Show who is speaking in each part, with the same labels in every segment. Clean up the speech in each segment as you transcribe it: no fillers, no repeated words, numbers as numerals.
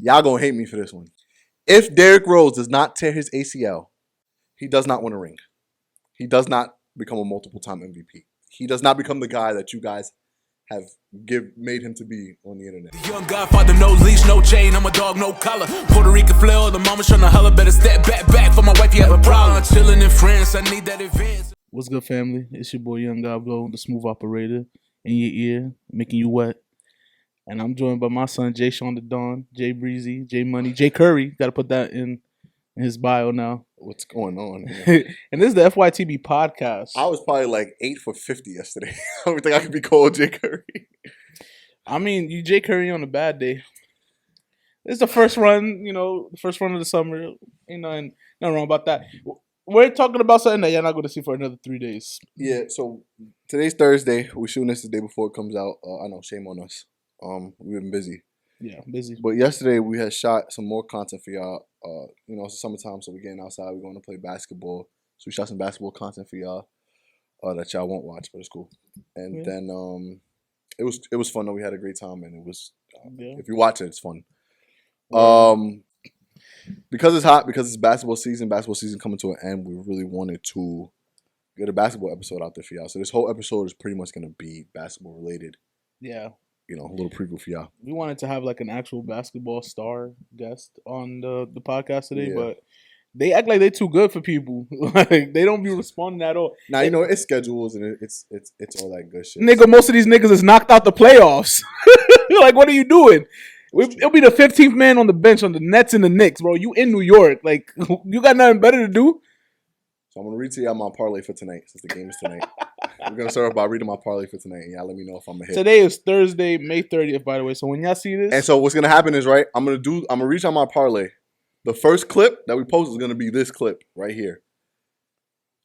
Speaker 1: Y'all gonna hate me for this one. If Derrick Rose does not tear his ACL, he does not win a ring. He does not become a multiple-time MVP. He does not become the guy that you guys have made him to be on the internet.
Speaker 2: Young Godfather, no leash, no chain. I'm a dog, no collar. Puerto Rican flair, the mama tryna holler. Better step back for my wife. You have a problem. Chilling in France, I need that advance.
Speaker 3: What's good, family? It's your boy Young Godblow, the smooth operator, in your ear, making you wet. And I'm joined by my son, Jay Sean the Don, Jay Breezy, Jay Money, Jay Curry. Got to put that in his bio now.
Speaker 1: What's going on?
Speaker 3: And this is the FYTB podcast.
Speaker 1: I was probably like 8 for 50 yesterday. I don't think I could be called Jay Curry.
Speaker 3: I mean, you Jay Curry on a bad day. This is the first run, the first run of the summer. And nothing wrong about that. We're talking about something that you're not going to see for another 3 days.
Speaker 1: Yeah, so today's Thursday. We're shooting this the day before it comes out. I know, shame on us. We've been busy.
Speaker 3: Yeah, busy.
Speaker 1: But yesterday we had shot some more content for y'all. It's summertime, so we're getting outside. We're going to play basketball. So we shot some basketball content for y'all that y'all won't watch, but it's cool. And then it was fun though. We had a great time, and it was if you watch it, it's fun. Because it's hot, because it's basketball season coming to an end, we really wanted to get a basketball episode out there for y'all. So this whole episode is pretty much going to be basketball related.
Speaker 3: Yeah.
Speaker 1: A little preview for y'all.
Speaker 3: We wanted to have like an actual basketball star guest on the podcast today, but they act like they're too good for people. Like they don't be responding at all.
Speaker 1: Now it's schedules and it's all that good shit.
Speaker 3: Nigga, most of these niggas is knocked out the playoffs. Like, what are you doing? It'll be the 15th man on the bench on the Nets and the Knicks, bro. You in New York. Like, you got nothing better to do?
Speaker 1: So I'm going to read to y'all my parlay for tonight, since the game is tonight. We're going to start off by reading my parlay for tonight, and y'all let me know if I'm a hit.
Speaker 3: Today is Thursday, May 30th, by the way. So when y'all see this.
Speaker 1: And so what's going to happen is, right, I'm going to reach on my parlay. The first clip that we post is going to be this clip right here.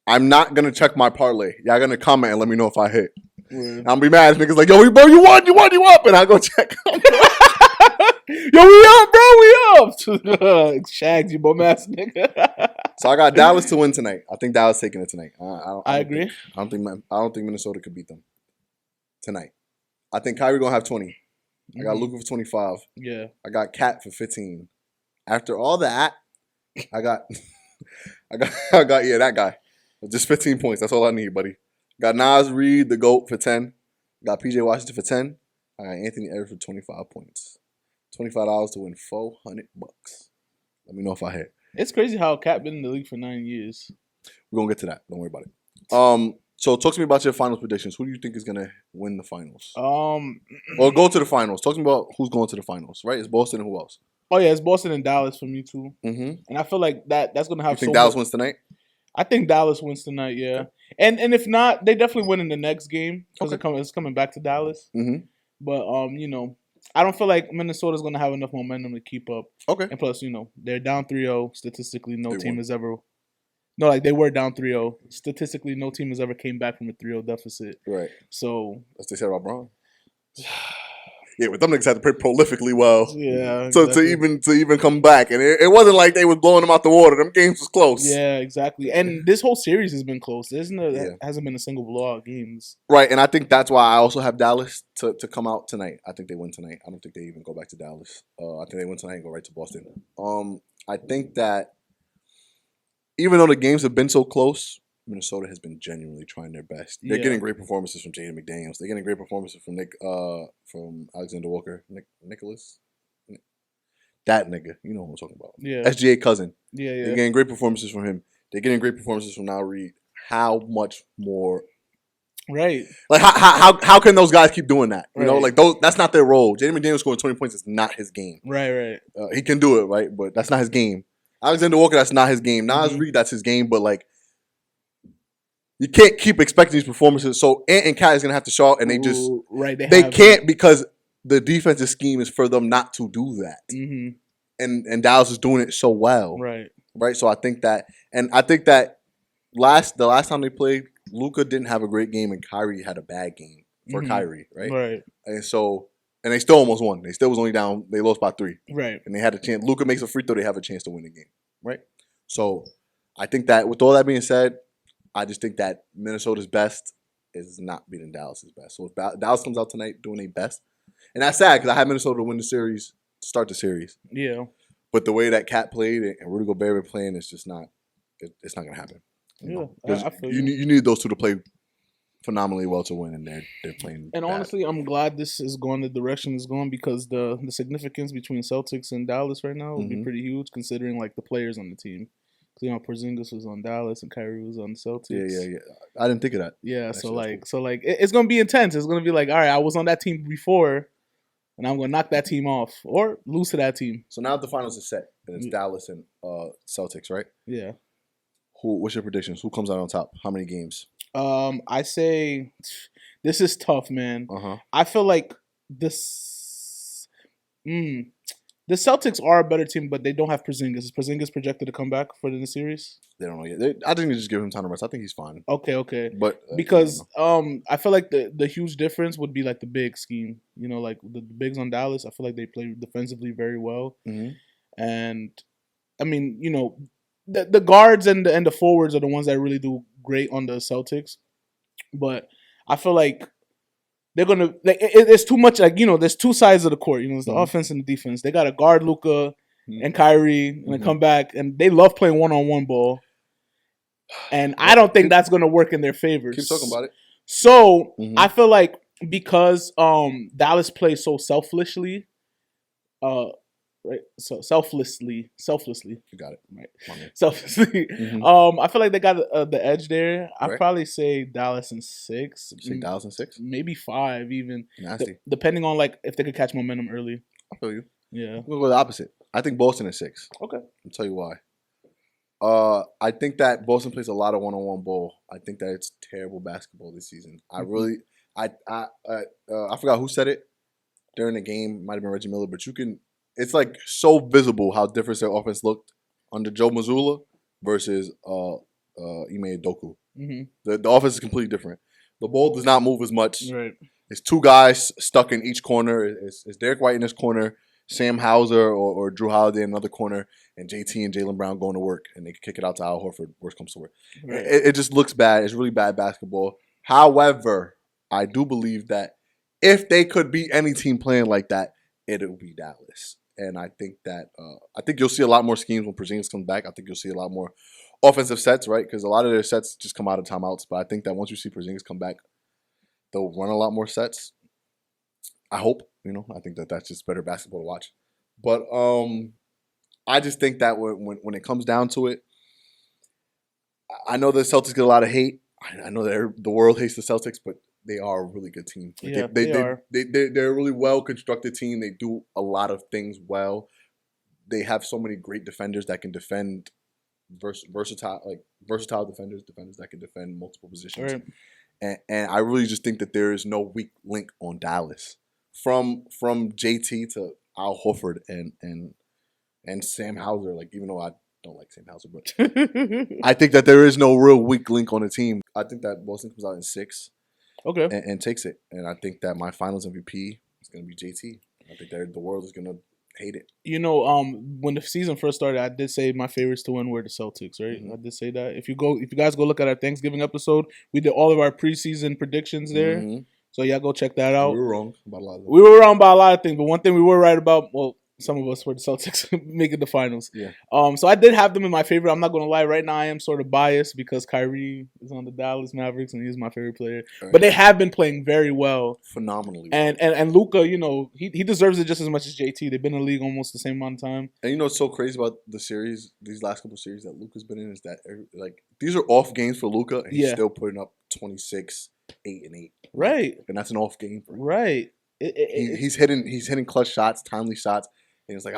Speaker 1: I'm not going to check my parlay. Y'all going to comment and let me know if I hit. I'm going to be mad. Niggas like, yo, bro, you won, you up. And I go check.
Speaker 3: Yo, we up, bro, we up. Shags, you bum ass nigga.
Speaker 1: So I got Dallas to win tonight. I think Dallas taking it tonight.
Speaker 3: I agree.
Speaker 1: I don't think Minnesota could beat them tonight. I think Kyrie gonna have 20. I got Luka for 25.
Speaker 3: Yeah.
Speaker 1: I got Cat for 15. After all that, I got that guy. Just 15 points. That's all I need, buddy. Got Nas Reed, the GOAT, for 10. Got PJ Washington for 10. I got Anthony Edwards for 25 points. $25 to win $400. Let me know if I hit.
Speaker 3: It's crazy how Cat been in the league for 9 years.
Speaker 1: We're gonna get to that. Don't worry about it. So talk to me about your finals predictions. Who do you think is gonna win the finals? Or go to the finals. Talk to me about who's going to the finals. Right? It's Boston and who else?
Speaker 3: Oh yeah, it's Boston and Dallas for me too.
Speaker 1: Mm-hmm.
Speaker 3: And I feel like that's gonna have.
Speaker 1: You think Dallas wins tonight?
Speaker 3: I think Dallas wins tonight. Yeah, and if not, they definitely win in the next game because it's coming back to Dallas.
Speaker 1: Mm-hmm.
Speaker 3: But I don't feel like Minnesota's going to have enough momentum to keep up.
Speaker 1: Okay.
Speaker 3: And plus, they're down 3-0. Statistically, no team has ever... No, like, they were down 3-0. Statistically, no team has ever came back from a 3-0 deficit.
Speaker 1: Right.
Speaker 3: So...
Speaker 1: That's what they said about Braun. Yeah, but them niggas had to play prolifically well.
Speaker 3: Yeah,
Speaker 1: exactly. So to even come back. And it wasn't like they was blowing them out the water. Them games was close.
Speaker 3: Yeah, exactly. And this whole series has been close. Hasn't been a single blowout games.
Speaker 1: Right, and I think that's why I also have Dallas to come out tonight. I think they win tonight. I don't think they even go back to Dallas. I think they win tonight and go right to Boston. I think that even though the games have been so close, Minnesota has been genuinely trying their best. They're getting great performances from Jaden McDaniels. They're getting great performances from Alexander Walker, Nicholas. That nigga, you know what I'm talking about.
Speaker 3: Yeah.
Speaker 1: SGA cousin.
Speaker 3: Yeah.
Speaker 1: They're getting great performances from him. They're getting great performances from Now Reed. How much more?
Speaker 3: Right.
Speaker 1: Like how can those guys keep doing that? You know,
Speaker 3: Right.
Speaker 1: like that's not their role. Jaden McDaniels scoring 20 points is not his game.
Speaker 3: Right.
Speaker 1: He can do it, right? But that's not his game. Alexander Walker, that's not his game. Nas Reed, that's his game. But like, you can't keep expecting these performances. So Ant and Cat is gonna have to show out, and they just they can't because the defensive scheme is for them not to do that.
Speaker 3: Mm-hmm.
Speaker 1: And Dallas is doing it so well,
Speaker 3: right.
Speaker 1: So I think that the last time they played, Luka didn't have a great game, and Kyrie had a bad game for Kyrie, right?
Speaker 3: Right.
Speaker 1: And they still almost won. They still was only down. They lost by 3,
Speaker 3: right? And
Speaker 1: they had a chance. Luka makes a free throw. They have a chance to win the game, right? So I think that with all that being said, I just think that Minnesota's best is not beating Dallas's best. So if Dallas comes out tonight doing their best, and that's sad because I had Minnesota to win the series start the series.
Speaker 3: Yeah.
Speaker 1: But the way that Cat played and Rudy Gobert playing is just not. It's not gonna happen.
Speaker 3: Yeah, I feel
Speaker 1: you need those two to play phenomenally well to win, and they're playing.
Speaker 3: And
Speaker 1: bad.
Speaker 3: honestly, I'm glad this is going the direction it's going because the significance between Celtics and Dallas right now would be pretty huge, considering like the players on the team. You know, Porzingis was on Dallas and Kyrie was on the Celtics.
Speaker 1: Yeah. I didn't think of that.
Speaker 3: Yeah, so it's gonna be intense. It's gonna be like, all right, I was on that team before, and I'm gonna knock that team off or lose to that team.
Speaker 1: So now the finals are set, and it's Dallas and Celtics, right?
Speaker 3: Yeah.
Speaker 1: What's your predictions? Who comes out on top? How many games?
Speaker 3: I say this is tough, man.
Speaker 1: Uh-huh.
Speaker 3: I feel like this. The Celtics are a better team, but they don't have Porzingis. Is Porzingis projected to come back for the series?
Speaker 1: They don't know yet. I think they just give him time to rest. I think he's fine.
Speaker 3: Okay.
Speaker 1: But
Speaker 3: because I feel like the huge difference would be like the big scheme. You know, like the bigs on Dallas. I feel like they play defensively very well, and I mean, you know, the guards and the forwards are the ones that really do great on the Celtics. But I feel like they're gonna like it's too much. Like, you know, there's two sides of the court. You know, there's the offense and the defense. They got to guard Luka and Kyrie, and they come back, and they love playing one-on-one ball. And I don't think that's gonna work in their favor.
Speaker 1: Keep talking about it.
Speaker 3: So I feel like because Dallas plays so selfishly, right? So selflessly.
Speaker 1: You got it.
Speaker 3: Right. Selflessly. I feel like they got the edge there. I'd probably say Dallas in 6.
Speaker 1: You say Dallas in 6?
Speaker 3: Maybe 5 even.
Speaker 1: Nasty.
Speaker 3: Depending on like if they could catch momentum early.
Speaker 1: I feel you.
Speaker 3: Yeah.
Speaker 1: We'll go the opposite. I think Boston is 6.
Speaker 3: Okay.
Speaker 1: I'll tell you why. I think that Boston plays a lot of one-on-one ball. I think that it's terrible basketball this season. I forgot who said it during the game. Might have been Reggie Miller, but it's like so visible how different their offense looked under Joe Mazzulla versus Ime Udoka. The offense is completely different. The ball does not move as much.
Speaker 3: Right.
Speaker 1: It's 2 guys stuck in each corner. It's Derek White in this corner, Sam Hauser or Drew Holiday in another corner, and JT and Jaylen Brown going to work, and they can kick it out to Al Horford. Worst comes to worst. Right. It just looks bad. It's really bad basketball. However, I do believe that if they could beat any team playing like that, it would be Dallas. And I think that you'll see a lot more schemes when Porzingis comes back. I think you'll see a lot more offensive sets, right? Because a lot of their sets just come out of timeouts. But I think that once you see Porzingis come back, they'll run a lot more sets. I hope, you know. I think that that's just better basketball to watch. But I just think that when it comes down to it, I know the Celtics get a lot of hate. I know that the world hates the Celtics, but they are a really good team.
Speaker 3: Yeah,
Speaker 1: they are. They're a really well-constructed team. They do a lot of things well. They have so many great defenders that can defend versatile defenders that can defend multiple positions. Right. And I really just think that there is no weak link on Dallas. From JT to Al Horford and Sam Hauser, like, even though I don't like Sam Hauser, but I think that there is no real weak link on the team. I think that Boston comes out in 6.
Speaker 3: Okay.
Speaker 1: And takes it. And I think that my finals MVP is going to be JT. I think that the world is going to hate it.
Speaker 3: You know, when the season first started, I did say my favorites to win were the Celtics, right? I did say that. If you guys go look at our Thanksgiving episode, we did all of our preseason predictions there. So y'all go check that out.
Speaker 1: We were wrong about a lot of things.
Speaker 3: We were wrong about a lot of things, but one thing we were right about, well, some of us were the Celtics making the finals.
Speaker 1: Yeah.
Speaker 3: So I did have them in my favorite. I'm not going to lie. Right now, I am sort of biased because Kyrie is on the Dallas Mavericks and he's my favorite player. Right. But they have been playing very well.
Speaker 1: Phenomenally.
Speaker 3: And Luka, you know, he deserves it just as much as JT. They've been in the league almost the same amount of time.
Speaker 1: And you know what's so crazy about the series, these last couple of series that Luka's been in, is that like these are off games for Luka, and he's still putting up 26, 8, and 8.
Speaker 3: Right.
Speaker 1: And that's an off game for him.
Speaker 3: Right.
Speaker 1: He's hitting clutch shots, timely shots. And it's like,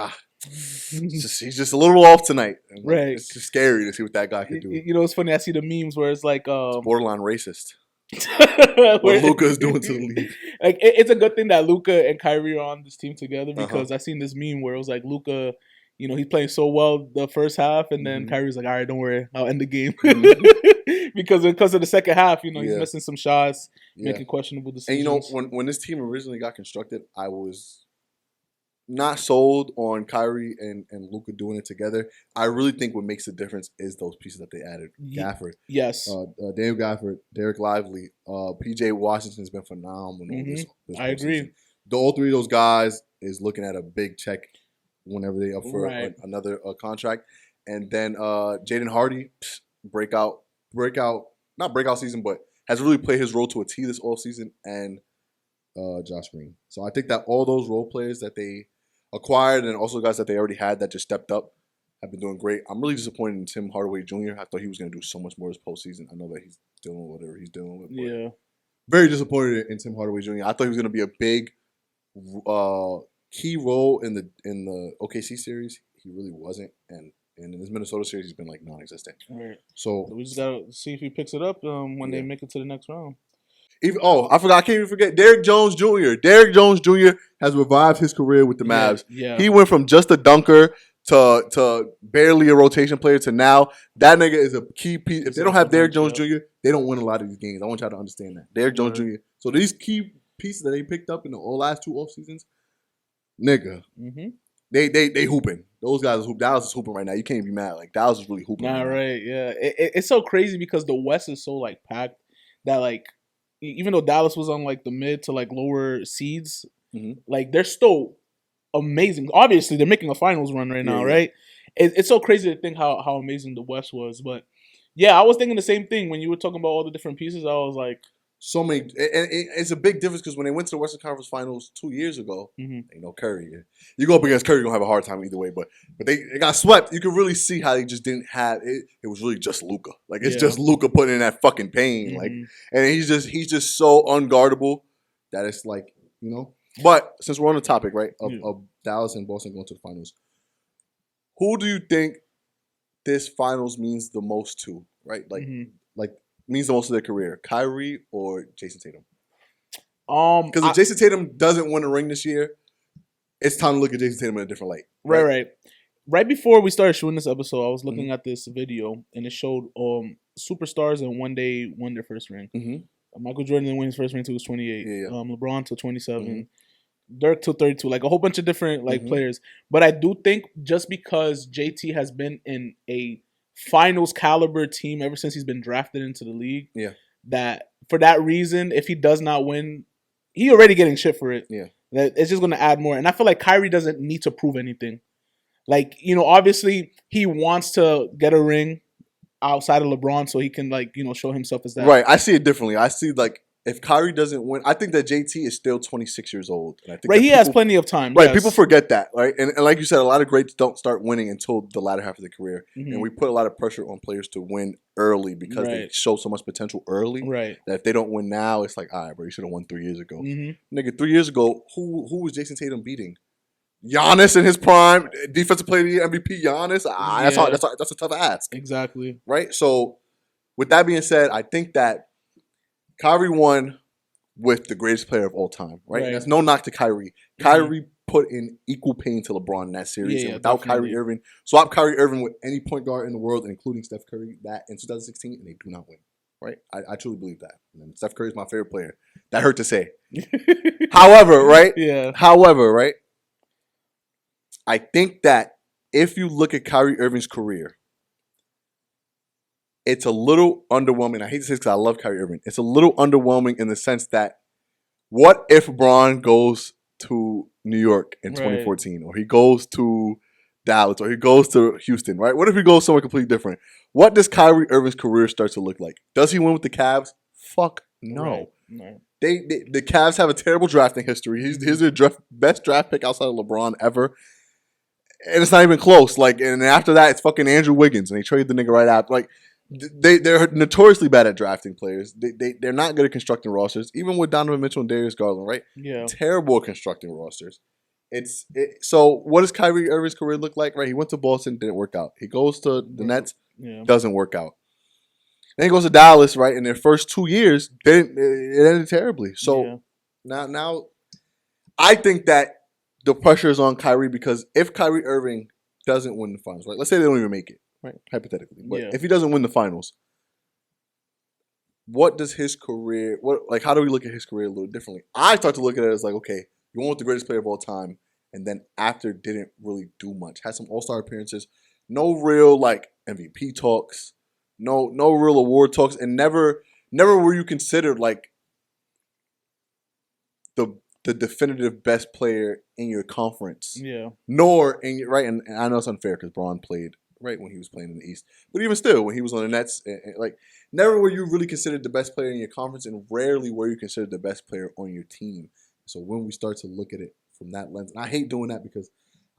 Speaker 1: he's just a little off tonight. And
Speaker 3: right.
Speaker 1: It's just scary to see what that guy can do.
Speaker 3: You know, it's funny. I see the memes where it's like
Speaker 1: it's borderline racist. What Luka is doing to the league.
Speaker 3: Like it's a good thing that Luka and Kyrie are on this team together, because I seen this meme where it was like Luka, you know, he's playing so well the first half, and then Kyrie's like, all right, don't worry, I'll end the game. because of the second half, you know, he's missing some shots, making questionable decisions.
Speaker 1: And you know, when this team originally got constructed, I was not sold on Kyrie and Luka doing it together. I really think what makes the difference is those pieces that they added. Gafford.
Speaker 3: Yes.
Speaker 1: Daniel Gafford, Derek Lively, PJ Washington's been phenomenal this
Speaker 3: I agree.
Speaker 1: season. All 3 of those guys is looking at a big check whenever they up for another contract. And then Jaden Hardy, not breakout season, but has really played his role to a T this offseason, and Josh Green. So I think that all those role players that they acquired and also guys that they already had that just stepped up have been doing great. I'm really disappointed in Tim Hardaway Jr. I thought he was going to do so much more this postseason. I know that he's dealing with whatever he's dealing with.
Speaker 3: Yeah.
Speaker 1: Very disappointed in Tim Hardaway Jr. I thought he was going to be a big key role in the OKC series. He really wasn't, and in his Minnesota series, he's been like non-existent.
Speaker 3: Right.
Speaker 1: So
Speaker 3: we just gotta see if he picks it up when they make it to the next round.
Speaker 1: I forgot. I can't even forget Derrick Jones Jr. Derrick Jones Jr. has revived his career with the Mavs.
Speaker 3: Yeah.
Speaker 1: He went from just a dunker to barely a rotation player to now that nigga is a key piece. If they don't have Derrick Jones Jr., they don't win a lot of these games. I want y'all to understand that. Derrick Jones Jr. So these key pieces that they picked up in the last 2 off seasons, nigga, they hooping. Those guys hoop. Dallas is hooping right now. You can't be mad. Like Dallas is really hooping.
Speaker 3: Nah, right? Yeah, it's so crazy because the West is so like packed that like even though Dallas was on like the mid to like lower seeds, like they're still amazing. Obviously, they're making a finals run right now, right? It's so crazy to think how amazing the West was. But yeah, I was thinking the same thing when you were talking about all the different pieces. I was like,
Speaker 1: so many, and it's a big difference because when they went to the Western Conference Finals 2 years ago, Curry. You go up against Curry, you're gonna have a hard time either way. But they got swept. You can really see how they just didn't have it. It was really just Luka. Like it's just Luka putting in that fucking pain. Like, and he's just so unguardable that it's like But since we're on the topic, right, of Dallas and Boston going to the finals, who do you think this finals means the most to? Right, like means the most of their career, Kyrie or Jason Tatum? Because if Jason Tatum doesn't win a ring this year, it's time to look at Jason Tatum in a different light.
Speaker 3: Right before we started shooting this episode, I was looking at this video and it showed superstars in one day won their first ring. Michael Jordan didn't win his first ring until he was 28. LeBron till 27. Dirk till 32. Like a whole bunch of different players. But I do think just because JT has been in a finals caliber team ever since he's been drafted into the league. That for that reason, if he does not win, he already getting shit for it. That it's just going to add more. And I feel like Kyrie doesn't need to prove anything. Like, obviously he wants to get a ring outside of LeBron so he can show himself as that.
Speaker 1: Right. I see it differently. I see if Kyrie doesn't win, I think that JT is still 26 years old. And I think
Speaker 3: he has plenty of time.
Speaker 1: Right, people forget that, right? And like you said, a lot of greats don't start winning until the latter half of their career. And we put a lot of pressure on players to win early because they show so much potential early. That if they don't win now, it's like, all right, bro, you should have won 3 years ago. Nigga, 3 years ago, who was Jason Tatum beating? Giannis in his prime, defensive player of the year, MVP Giannis. That's a tough ask.
Speaker 3: Exactly.
Speaker 1: Right? So, with that being said, I think that Kyrie won with the greatest player of all time, right? That's no knock to Kyrie. Kyrie put in equal pain to LeBron in that series. And without Kyrie Irving, swap Kyrie Irving with any point guard in the world, including Steph Curry, that in 2016, and they do not win, right? I truly believe that. And Steph Curry is my favorite player. That hurt to say. However, right? I think that if you look at Kyrie Irving's career, it's a little underwhelming. I hate to say this because I love Kyrie Irving. It's a little underwhelming in the sense that what if Bron goes to New York in 2014 or he goes to Dallas or he goes to Houston, right? What if he goes somewhere completely different? What does Kyrie Irving's career start to look like? Does he win with the Cavs? Fuck no. The Cavs have a terrible drafting history. He's their best draft pick outside of LeBron ever. And it's not even close. And after that, it's fucking Andrew Wiggins, and they trade the nigga right out. They're notoriously bad at drafting players. They're not good at constructing rosters, even with Donovan Mitchell and Darius Garland, right? Terrible at constructing rosters. So what does Kyrie Irving's career look like? Right, he went to Boston, didn't work out. He goes to the Nets, doesn't work out. Then he goes to Dallas, right? In their first 2 years, it ended terribly. So now, I think that the pressure is on Kyrie because if Kyrie Irving doesn't win the finals, right? Let's say they don't even make it, right? Hypothetically. But if he doesn't win the finals, what does his career, how do we look at his career a little differently? I start to look at it as okay, you went with the greatest player of all time, and then after didn't really do much. Had some all-star appearances, no real MVP talks, no real award talks, and never were you considered the the definitive best player in your conference.
Speaker 3: Yeah.
Speaker 1: Nor in your, right, and I know it's unfair because Braun played right when he was playing in the East, but even still, when he was on the Nets, like never were you really considered the best player in your conference, and rarely were you considered the best player on your team. So when we start to look at it from that lens, and I hate doing that because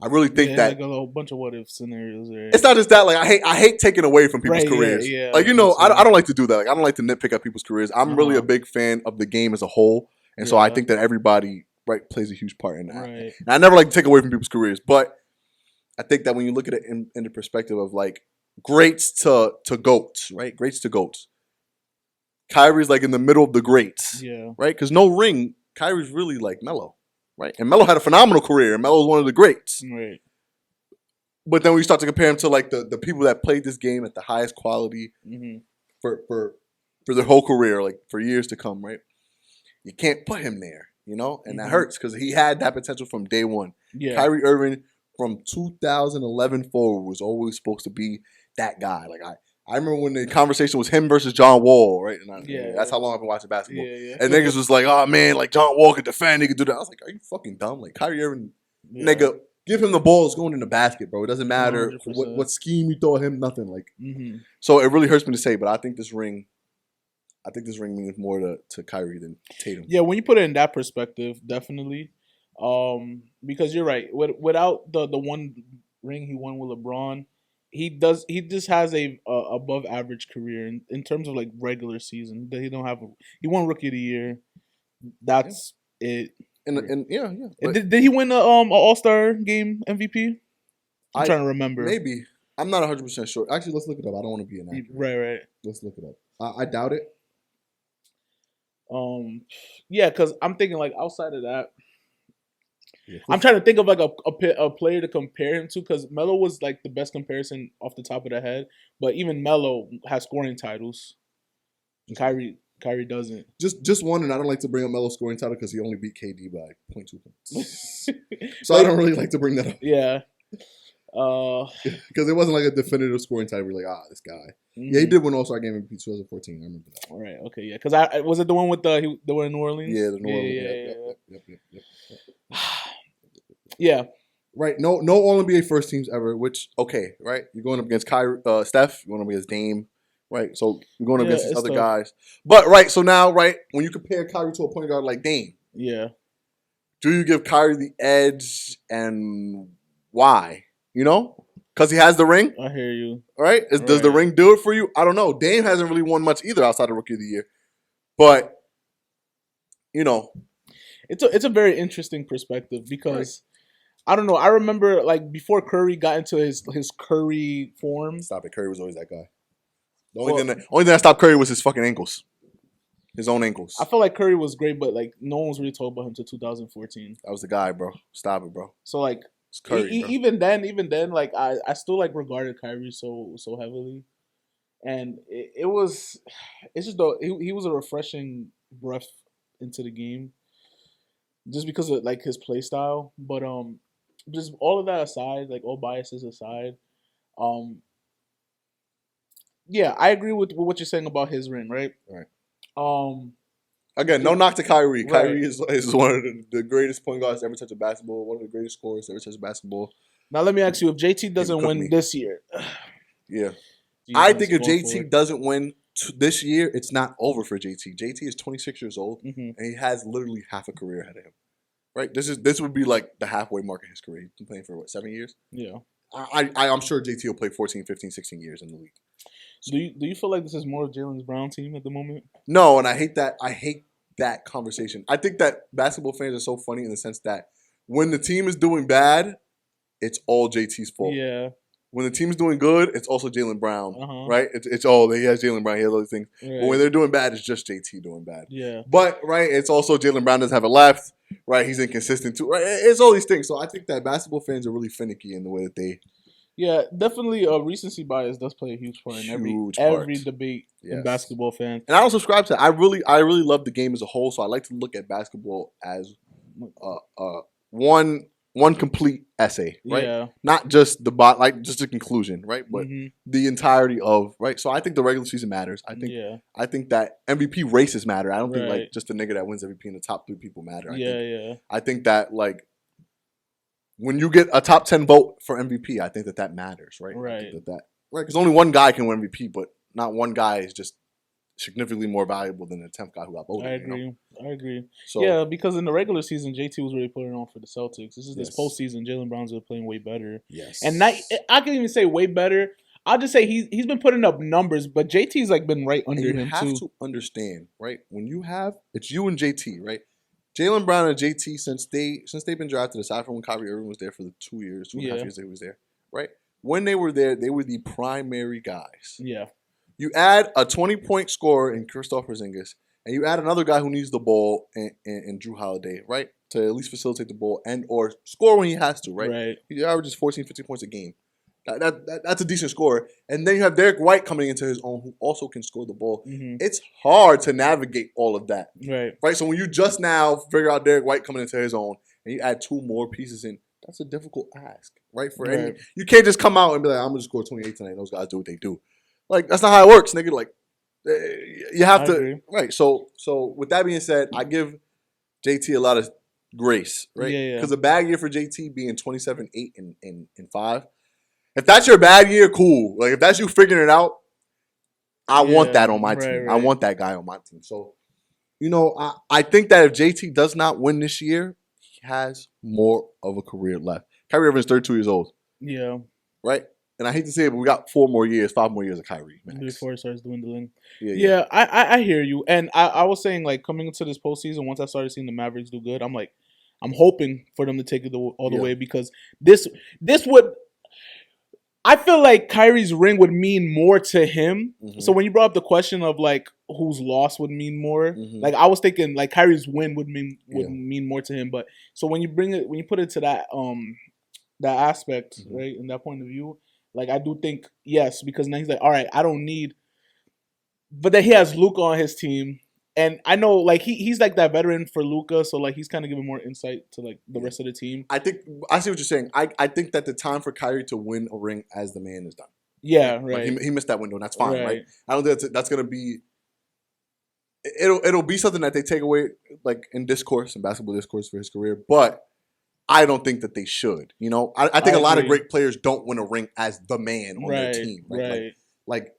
Speaker 1: I really think that
Speaker 3: like a whole bunch of what if scenarios there.
Speaker 1: it's not just that. Like I hate taking away from people's
Speaker 3: Right,
Speaker 1: careers.
Speaker 3: yeah,
Speaker 1: like I don't like to do that. Like I don't like to nitpick at people's careers. I'm really a big fan of the game as a whole, and so I think that everybody plays a huge part in that.
Speaker 3: Right.
Speaker 1: And I never like to take away from people's careers, but I think that when you look at it in the perspective of like greats to goats, right? Greats to goats. Kyrie's like in the middle of the greats, right? Because no ring, Kyrie's really like Melo, right? And Melo had a phenomenal career, and Melo's one of the greats,
Speaker 3: right?
Speaker 1: But then when you start to compare him to like the people that played this game at the highest quality for their whole career, like for years to come, right? You can't put him there, and that hurts because he had that potential from day one.
Speaker 3: Yeah.
Speaker 1: Kyrie Irving from 2011 forward was always supposed to be that guy. Like I remember when the conversation was him versus John Wall, right? And that's how long I've been watching basketball.
Speaker 3: Yeah.
Speaker 1: And niggas was like, oh man, like John Wall could defend, he could do that. I was like, are you fucking dumb? Like Kyrie Irving, nigga, give him the ball, it's going in the basket, bro. It doesn't matter what scheme you throw at him, nothing. Like so it really hurts me to say, but I think this ring means more to Kyrie than Tatum.
Speaker 3: Yeah, when you put it in that perspective, definitely. Because you're right. Without the one ring he won with LeBron, he just has a above average career in terms of like regular season. He won Rookie of the Year. That's it.
Speaker 1: And yeah.
Speaker 3: Did he win the All-Star game MVP? I'm trying to remember.
Speaker 1: Maybe. I'm not 100% sure. Actually, let's look it up. I don't want to be inaccurate.
Speaker 3: Right.
Speaker 1: Let's look it up. I doubt it.
Speaker 3: Yeah, because I'm thinking like outside of that, I'm trying to think of like a player to compare him to, because Melo was like the best comparison off the top of the head, but even Melo has scoring titles. Kyrie doesn't.
Speaker 1: Just one, and I don't like to bring up Melo's scoring title because he only beat KD by 0.2 points. So I don't really like to bring that up.
Speaker 3: Yeah.
Speaker 1: Because it wasn't like a definitive scoring title. We're like, this guy. Yeah, he did win All-Star game in 2014. I remember that.
Speaker 3: All right. Okay. Yeah. Because was it the one with the one in New Orleans?
Speaker 1: Yeah, the New Orleans. Yep.
Speaker 3: Yeah.
Speaker 1: Right. No All NBA first teams ever. Which right? You're going up against Steph. You're going up against Dame. Right. So you're going up against these other guys. But right. So now, right, when you compare Kyrie to a point guard like Dame, do you give Kyrie the edge, and why? Because he has the ring?
Speaker 3: I hear you.
Speaker 1: Right? Does the ring do it for you? I don't know. Dame hasn't really won much either outside of Rookie of the Year. But,
Speaker 3: It's a very interesting perspective because, I don't know, I remember like before Curry got into his Curry form.
Speaker 1: Stop it. Curry was always that guy. The only thing that stopped Curry was his fucking ankles. His own ankles.
Speaker 3: I felt like Curry was great, but like no one was really talking about him until 2014.
Speaker 1: That was the guy, bro. Stop it, bro.
Speaker 3: So like,
Speaker 1: Curry,
Speaker 3: even then, like I still like regarded Kyrie so heavily, and it's just though he was a refreshing breath into the game, just because of like his play style. But just all of that aside, like all biases aside, yeah, I agree with what you're saying about his ring, right?
Speaker 1: Right. Again, no knock to Kyrie. Right. Kyrie is one of the greatest point guards to ever touch a basketball, one of the greatest scorers to ever touch a basketball.
Speaker 3: Now, let me ask you, if JT doesn't win this year.
Speaker 1: Yeah. I think if JT doesn't win this year, it's not over for JT. JT is 26 years old, and he has literally half a career ahead of him. Right? This would be like the halfway mark of his career. He's been playing for, 7 years? Yeah. I'm sure JT will play 14, 15, 16 years in the league.
Speaker 3: Do you feel like this is more of Jaylen Brown's team at the moment?
Speaker 1: No, and I hate that conversation. I think that basketball fans are so funny in the sense that when the team is doing bad, it's all JT's fault. Yeah. When the team's doing good, it's also Jaylen Brown, right? It's all he has Jaylen Brown, he has other things. Right. But when they're doing bad, it's just JT doing bad. Yeah. But right, it's also Jaylen Brown doesn't have a left, right? He's inconsistent too, right? It's all these things. So I think that basketball fans are really finicky in the way that they.
Speaker 3: Yeah, definitely. Recency bias does play a huge part in every debate in basketball fans.
Speaker 1: And I don't subscribe to that. I really love the game as a whole. So I like to look at basketball as one one complete essay, right?
Speaker 3: Yeah.
Speaker 1: Not just just the conclusion, right? But the entirety of, right? So I think the regular season matters. I think that MVP races matter. I don't think like just the nigga that wins MVP and the top 3 people matter. I think that like when you get a top 10 vote for MVP, I think that matters, right?
Speaker 3: Right.
Speaker 1: I think that right, because only one guy can win MVP, but not one guy is just significantly more valuable than the 10th guy who got voted.
Speaker 3: I agree.
Speaker 1: So,
Speaker 3: yeah, because in the regular season, JT was really putting on for the Celtics. This postseason, Jaylen Brown's playing way better.
Speaker 1: Yes.
Speaker 3: And I can even say way better. I'll just say he's been putting up numbers, but JT's like been right under him too. You
Speaker 1: have to understand, right? When it's you and JT, right? Jaylen Brown and JT since they've been drafted, aside from when Kyrie Irving was there for the 2 years, 2.5 years that he was there, right? When they were there, they were the primary guys.
Speaker 3: Yeah.
Speaker 1: You add a 20-point scorer in Kristaps Porzingis, and you add another guy who needs the ball in Drew Holiday, right? To at least facilitate the ball and or score when he has to, right?
Speaker 3: Right.
Speaker 1: He averages 14, 15 points a game. That's a decent score. And then you have Derek White coming into his own, who also can score the ball. It's hard to navigate all of that. Right. So when you just now figure out Derek White coming into his own and you add 2 more pieces in, that's a difficult ask, right? You can't just come out and be like, I'm going to score 28 tonight. And those guys do what they do. Like, that's not how it works, nigga. Like, you have to. Agree. Right. So with that being said, I give JT a lot of grace, right?
Speaker 3: Yeah.
Speaker 1: Because a bad year for JT being 27, 8, and 5. If that's your bad year, cool. Like, if that's you figuring it out, I want that on my team. Right. I want that guy on my team. So, I think that if JT does not win this year, he has more of a career left. Kyrie Irving's 32 years old.
Speaker 3: Yeah.
Speaker 1: Right? And I hate to say it, but we got 5 more years of Kyrie. Max.
Speaker 3: Before it starts dwindling.
Speaker 1: Yeah.
Speaker 3: I hear you. And I was saying, like, coming into this postseason, once I started seeing the Mavericks do good, I'm hoping for them to take it all the way, because this would... I feel like Kyrie's ring would mean more to him. So when you brought up the question of like whose loss would mean more, like I was thinking like Kyrie's win would mean more to him. But so when you put it to that aspect, right, in that point of view, like I do think yes, because now he's like, all right, I don't need, but then he has Luka on his team. And I know, like, he's like that veteran for Luka, so like he's kind of giving more insight to like the rest of the team.
Speaker 1: I see what you're saying. I think that the time for Kyrie to win a ring as the man is done.
Speaker 3: Yeah, right.
Speaker 1: Like, he missed that window, and that's fine, right? I don't think that's gonna be. It'll be something that they take away, like in basketball discourse for his career, but I don't think that they should. I think a lot of great players don't win a ring as the man on their team. Right? Like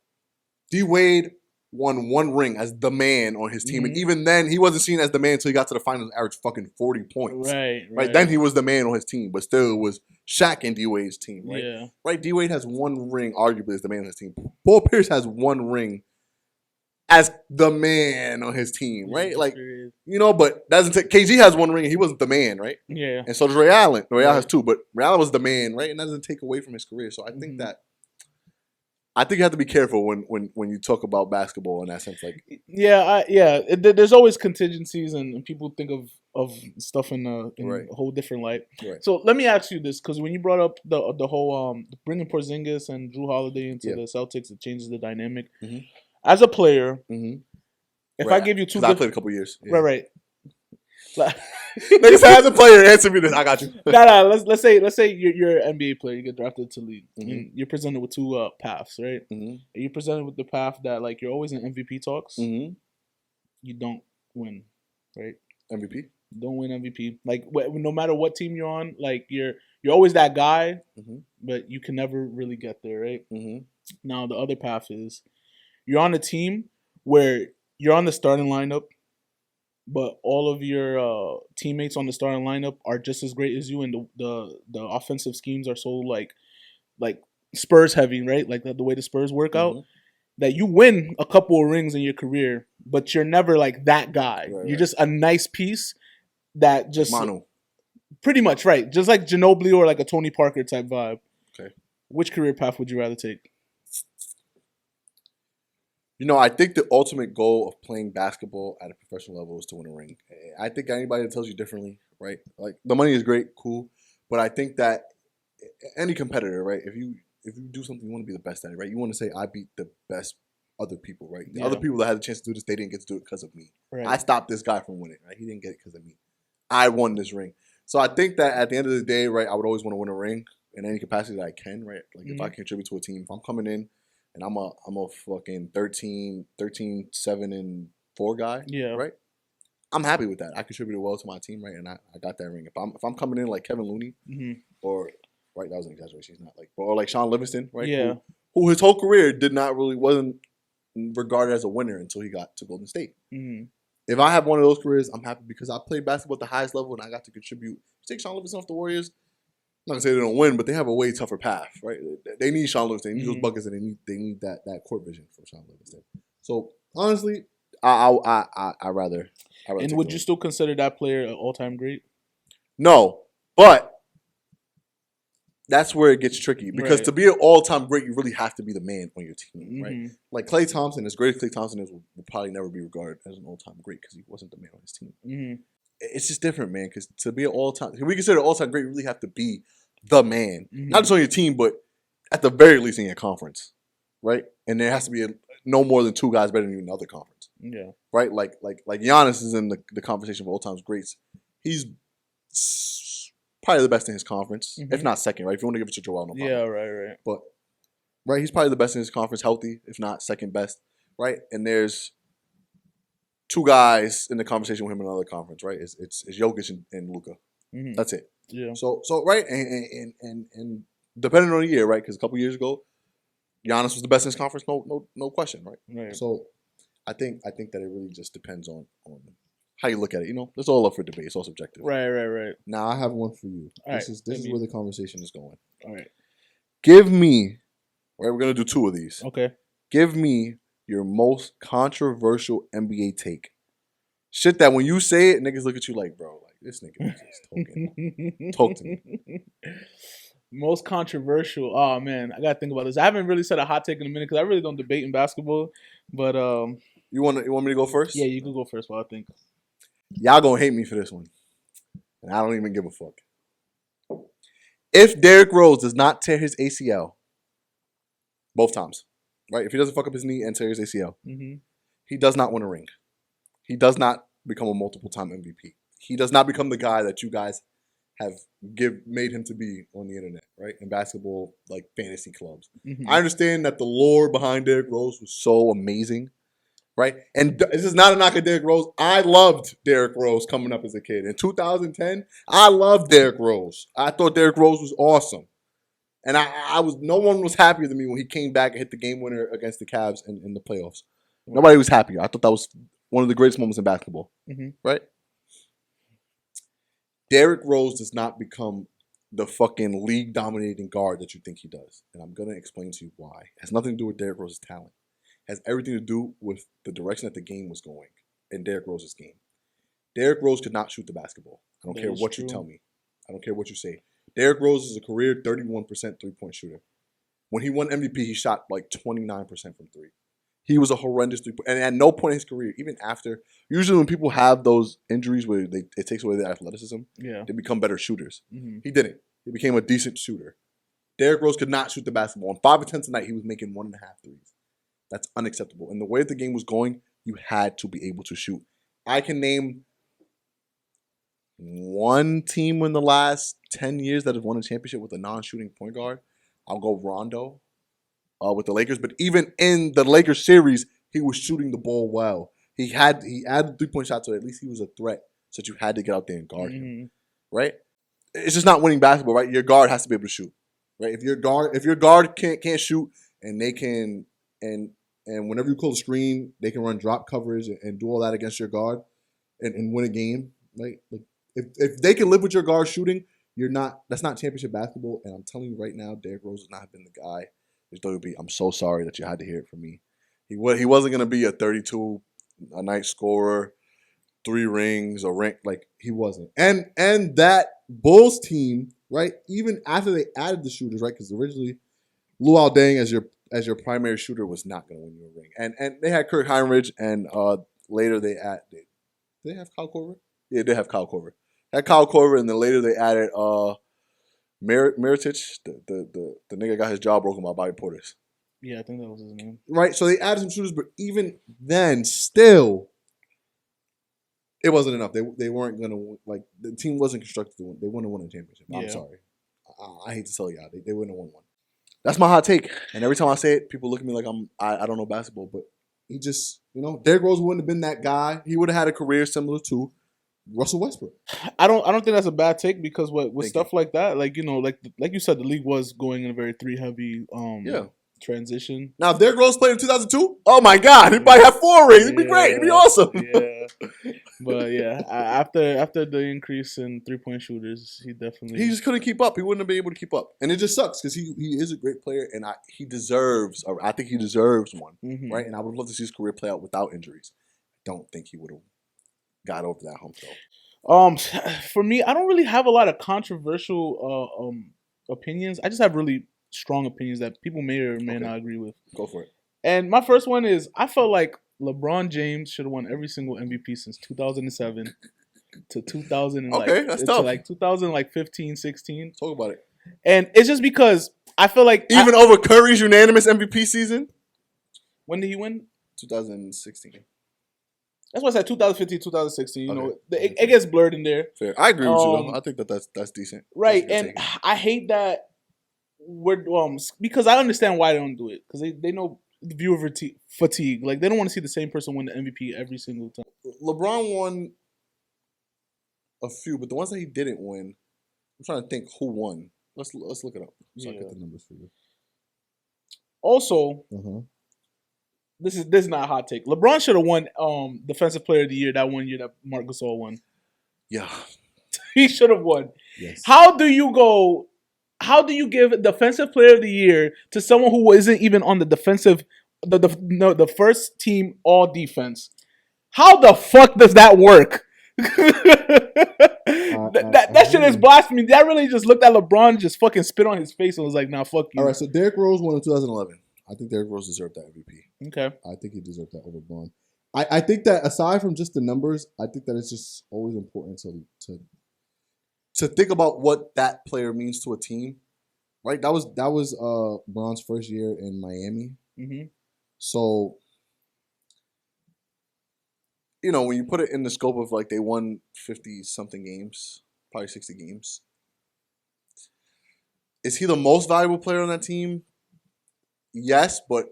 Speaker 1: D Wade won 1 ring as the man on his team. And even then, he wasn't seen as the man until he got to the finals and averaged fucking 40 points. Right. Then he was the man on his team. But still, it was Shaq and D-Wade's team, right?
Speaker 3: Yeah.
Speaker 1: Right? D-Wade has 1 ring, arguably, as the man on his team. Paul Pierce has 1 ring as the man on his team, right? Like, but that doesn't take... KG has 1 ring and he wasn't the man, right?
Speaker 3: Yeah.
Speaker 1: And so does Ray Allen. Ray Allen has 2, but Ray Allen was the man, right? And that doesn't take away from his career. So I think that... I think you have to be careful when you talk about basketball in that sense. Like,
Speaker 3: there's always contingencies, and people think of stuff in a whole different light.
Speaker 1: Right.
Speaker 3: So let me ask you this, because when you brought up the whole bringing Porzingis and Drew Holiday into the Celtics, it changes the dynamic. As a player, if I give you 2,
Speaker 1: I played a couple years.
Speaker 3: Yeah. Right.
Speaker 1: Nigga said as a player, answer me this. I got you.
Speaker 3: Let's say you're an NBA player, you get drafted to league, and you're presented with 2 paths, right? And you're presented with the path that like you're always in MVP talks. You don't win, right?
Speaker 1: MVP.
Speaker 3: Don't win MVP. Like no matter what team you're on, like you're always that guy, but you can never really get there, right? Now the other path is you're on a team where you're on the starting lineup, but all of your teammates on the starting lineup are just as great as you, and the offensive schemes are so like Spurs heavy, right? Like the way the Spurs work out, that you win a couple of rings in your career, but you're never like that guy. You're just a nice piece that just
Speaker 1: Manu.
Speaker 3: Pretty much, right? Just like Ginobili or like a Tony Parker type vibe.
Speaker 1: Okay.
Speaker 3: Which career path would you rather take?
Speaker 1: I think the ultimate goal of playing basketball at a professional level is to win a ring. I think anybody that tells you differently, right? Like, the money is great, cool, but I think that any competitor, right? If you do something, you want to be the best at it, right? You want to say, I beat the best other people, right? The other people that had the chance to do this, they didn't get to do it because of me. Right. I stopped this guy from winning, right? He didn't get it because of me. I won this ring. So I think that at the end of the day, right, I would always want to win a ring in any capacity that I can, right? Like if I contribute to a team, if I'm coming in and I'm a fucking 13-7-4 guy,
Speaker 3: Yeah.
Speaker 1: right? I'm happy with that. I contributed well to my team, right? And I got that ring. If I'm coming in like Kevin Looney or right, that was an exaggeration. He's not like or like Sean Livingston, right?
Speaker 3: Yeah.
Speaker 1: Who his whole career wasn't regarded as a winner until he got to Golden State. If I have one of those careers, I'm happy because I played basketball at the highest level and I got to contribute. Take Sean Livingston off the Warriors. I'm not gonna say they don't win, but they have a way tougher path, right? They need Sean Livingston. They need those buckets, and they need that court vision from Sean Livingston. So honestly, I rather.
Speaker 3: And would you still consider that player an all-time great?
Speaker 1: No, but that's where it gets tricky because to be an all-time great, you really have to be the man on your team, right? Like Klay Thompson, as great as Klay Thompson is, will probably never be regarded as an all-time great because he wasn't the man on his team. It's just different, man. Because to be an all-time, we consider an all-time great, you really have to be the man, not just on your team, but at the very least in your conference, right? And there has to be no more than 2 guys better than you in the other conference.
Speaker 3: Yeah.
Speaker 1: Right? Like Giannis is in the conversation of all-time greats. He's probably the best in his conference, if not second, right? If you want to give it to Joel, no problem.
Speaker 3: Yeah, right.
Speaker 1: But, right, he's probably the best in his conference, healthy, if not second best, right? And there's 2 guys in the conversation with him in another conference, right? It's Jokic and Luka. That's it.
Speaker 3: Yeah.
Speaker 1: So right, and depending on the year, right? Because a couple years ago, Giannis was the best in his conference, no question, right? So I think that it really just depends on how you look at it. You know, it's all up for debate. It's all subjective.
Speaker 3: Right.
Speaker 1: Now I have one for you.
Speaker 3: This
Speaker 1: is where the conversation is going.
Speaker 3: All right.
Speaker 1: Give me, right? We're gonna do 2 of these.
Speaker 3: Okay.
Speaker 1: Give me your most controversial NBA take. Shit that when you say it, niggas look at you like, bro, like this nigga is just talking. Talk to me.
Speaker 3: Most controversial. Oh man, I gotta think about this. I haven't really said a hot take in a minute because I really don't debate in basketball. But
Speaker 1: you want me to go first?
Speaker 3: Yeah, you can go first. While I think.
Speaker 1: Y'all gonna hate me for this one, and I don't even give a fuck. If Derrick Rose does not tear his ACL, both times, right? If he doesn't fuck up his knee and tear his ACL, he does not win a ring. He does not become a multiple-time MVP. He does not become the guy that you guys have made him to be on the internet, right? In basketball, like fantasy clubs. I understand that the lore behind Derrick Rose was so amazing, right? And this is not a knock at Derrick Rose. I loved Derrick Rose coming up as a kid. In 2010, I loved Derrick Rose. I thought Derrick Rose was awesome. And no one was happier than me when he came back and hit the game winner against the Cavs in the playoffs. Nobody was happier. I thought that was one of the greatest moments in basketball, right? Derrick Rose does not become the fucking league-dominating guard that you think he does. And I'm going to explain to you why. It has nothing to do with Derrick Rose's talent. It has everything to do with the direction that the game was going in Derrick Rose's game. Derrick Rose could not shoot the basketball. I don't care what you tell me. I don't care what you say. Derrick Rose is a career 31% three-point shooter. When he won MVP, he shot like 29% from 3. He was a horrendous three-point. And at no point in his career, even after, usually when people have those injuries where it takes away their athleticism, they become better shooters. He didn't. He became a decent shooter. Derrick Rose could not shoot the basketball. On 5 of 10 tonight, he was making 1.5 threes. That's unacceptable. And the way that the game was going, you had to be able to shoot. I can name one team in the last 10 years that has won a championship with a non-shooting point guard. I'll go Rondo with the Lakers. But even in the Lakers series, he was shooting the ball well. He added 3-point shots, so at least he was a threat. So that you had to get out there and guard him, right? It's just not winning basketball, right? Your guard has to be able to shoot, right? If your guard can't shoot and they can and whenever you call the screen, they can run drop coverage and do all that against your guard and win a game, right? Like if they can live with your guard shooting, that's not championship basketball. And I'm telling you right now, Derrick Rose has not been the guy. I'm so sorry that you had to hear it from me. He wasn't gonna be a 32 a night scorer, 3 rings, a ring. Like he wasn't. And that Bulls team, right? Even after they added the shooters, right? Because originally Luol Deng as your primary shooter was not going to win you a ring. And they had Kurt Heinrich, and later they added. Did they have Kyle Korver? Yeah, they have Kyle Korver. Had Kyle Korver, and then later they added Mirotic, the nigga got his jaw broken by Bobby Portis.
Speaker 3: Yeah, I think that was his name.
Speaker 1: Right, so they added some shooters, but even then, still, It wasn't enough. They weren't gonna like the team wasn't constructed to win. They wouldn't have won a championship. I'm
Speaker 3: Yeah.
Speaker 1: sorry. I hate to tell y'all, they wouldn't have won one. That's my hot take. And every time I say it, people look at me like I don't know basketball. But he just Derrick Rose wouldn't have been that guy. He would have had a career similar to Russell Westbrook.
Speaker 3: I don't think that's a bad take because with
Speaker 1: Thank
Speaker 3: stuff like that, like like you said, the league was going in a very 3 heavy transition.
Speaker 1: Now, if Derrick Rose played in 2002, oh my God, he'd probably have 4 rings. It'd be great. It'd be awesome.
Speaker 3: Yeah, but yeah, after the increase in 3-point shooters, he
Speaker 1: just couldn't keep up. He wouldn't have been able to keep up, and it just sucks because he is a great player, and I think he deserves one, right? And I would love to see his career play out without injuries. I don't think he would have got over that hump though.
Speaker 3: For me, I don't really have a lot of controversial opinions. I just have really strong opinions that people may or may not agree with.
Speaker 1: Go for it. And
Speaker 3: my first one is I felt like LeBron James should have won every single MVP since 2007 to 2000.
Speaker 1: Okay, that's tough.
Speaker 3: To like 2015, 16.
Speaker 1: Talk about it.
Speaker 3: And it's just because I feel like
Speaker 1: even over Curry's unanimous MVP season.
Speaker 3: When did he win?
Speaker 1: 2016.
Speaker 3: That's why I said 2015, 2016. It gets blurred in there.
Speaker 1: Fair. I agree with you though. I think that's decent.
Speaker 3: Right, and I hate that we're because I understand why they don't do it because they know the viewer fatigue. Like they don't want to see the same person win the MVP every single time.
Speaker 1: LeBron won a few, but the ones that he didn't win, I'm trying to think who won. Let's look it up so I get the numbers for you.
Speaker 3: Also, this is not a hot take. LeBron should have won Defensive Player of the Year that one year that Marc Gasol won.
Speaker 1: Yeah,
Speaker 3: he should have won.
Speaker 1: Yes.
Speaker 3: How do you give Defensive Player of the Year to someone who isn't even on the defensive, the first team all defense? How the fuck does that work? That shit is blasphemy. That really just looked at LeBron, just fucking spit on his face and was like, "Nah, fuck you."
Speaker 1: All right, so Derrick Rose won in 2011. I think Derrick Rose deserved that MVP.
Speaker 3: Okay.
Speaker 1: I think he deserved that over LeBron. I think that aside from just the numbers, I think that it's just always important to think about what that player means to a team. Right? That was Bron's first year in Miami.
Speaker 3: Mm-hmm.
Speaker 1: So, when you put it in the scope of like they won 50-something games, probably 60 games. Is he the most valuable player on that team? Yes, but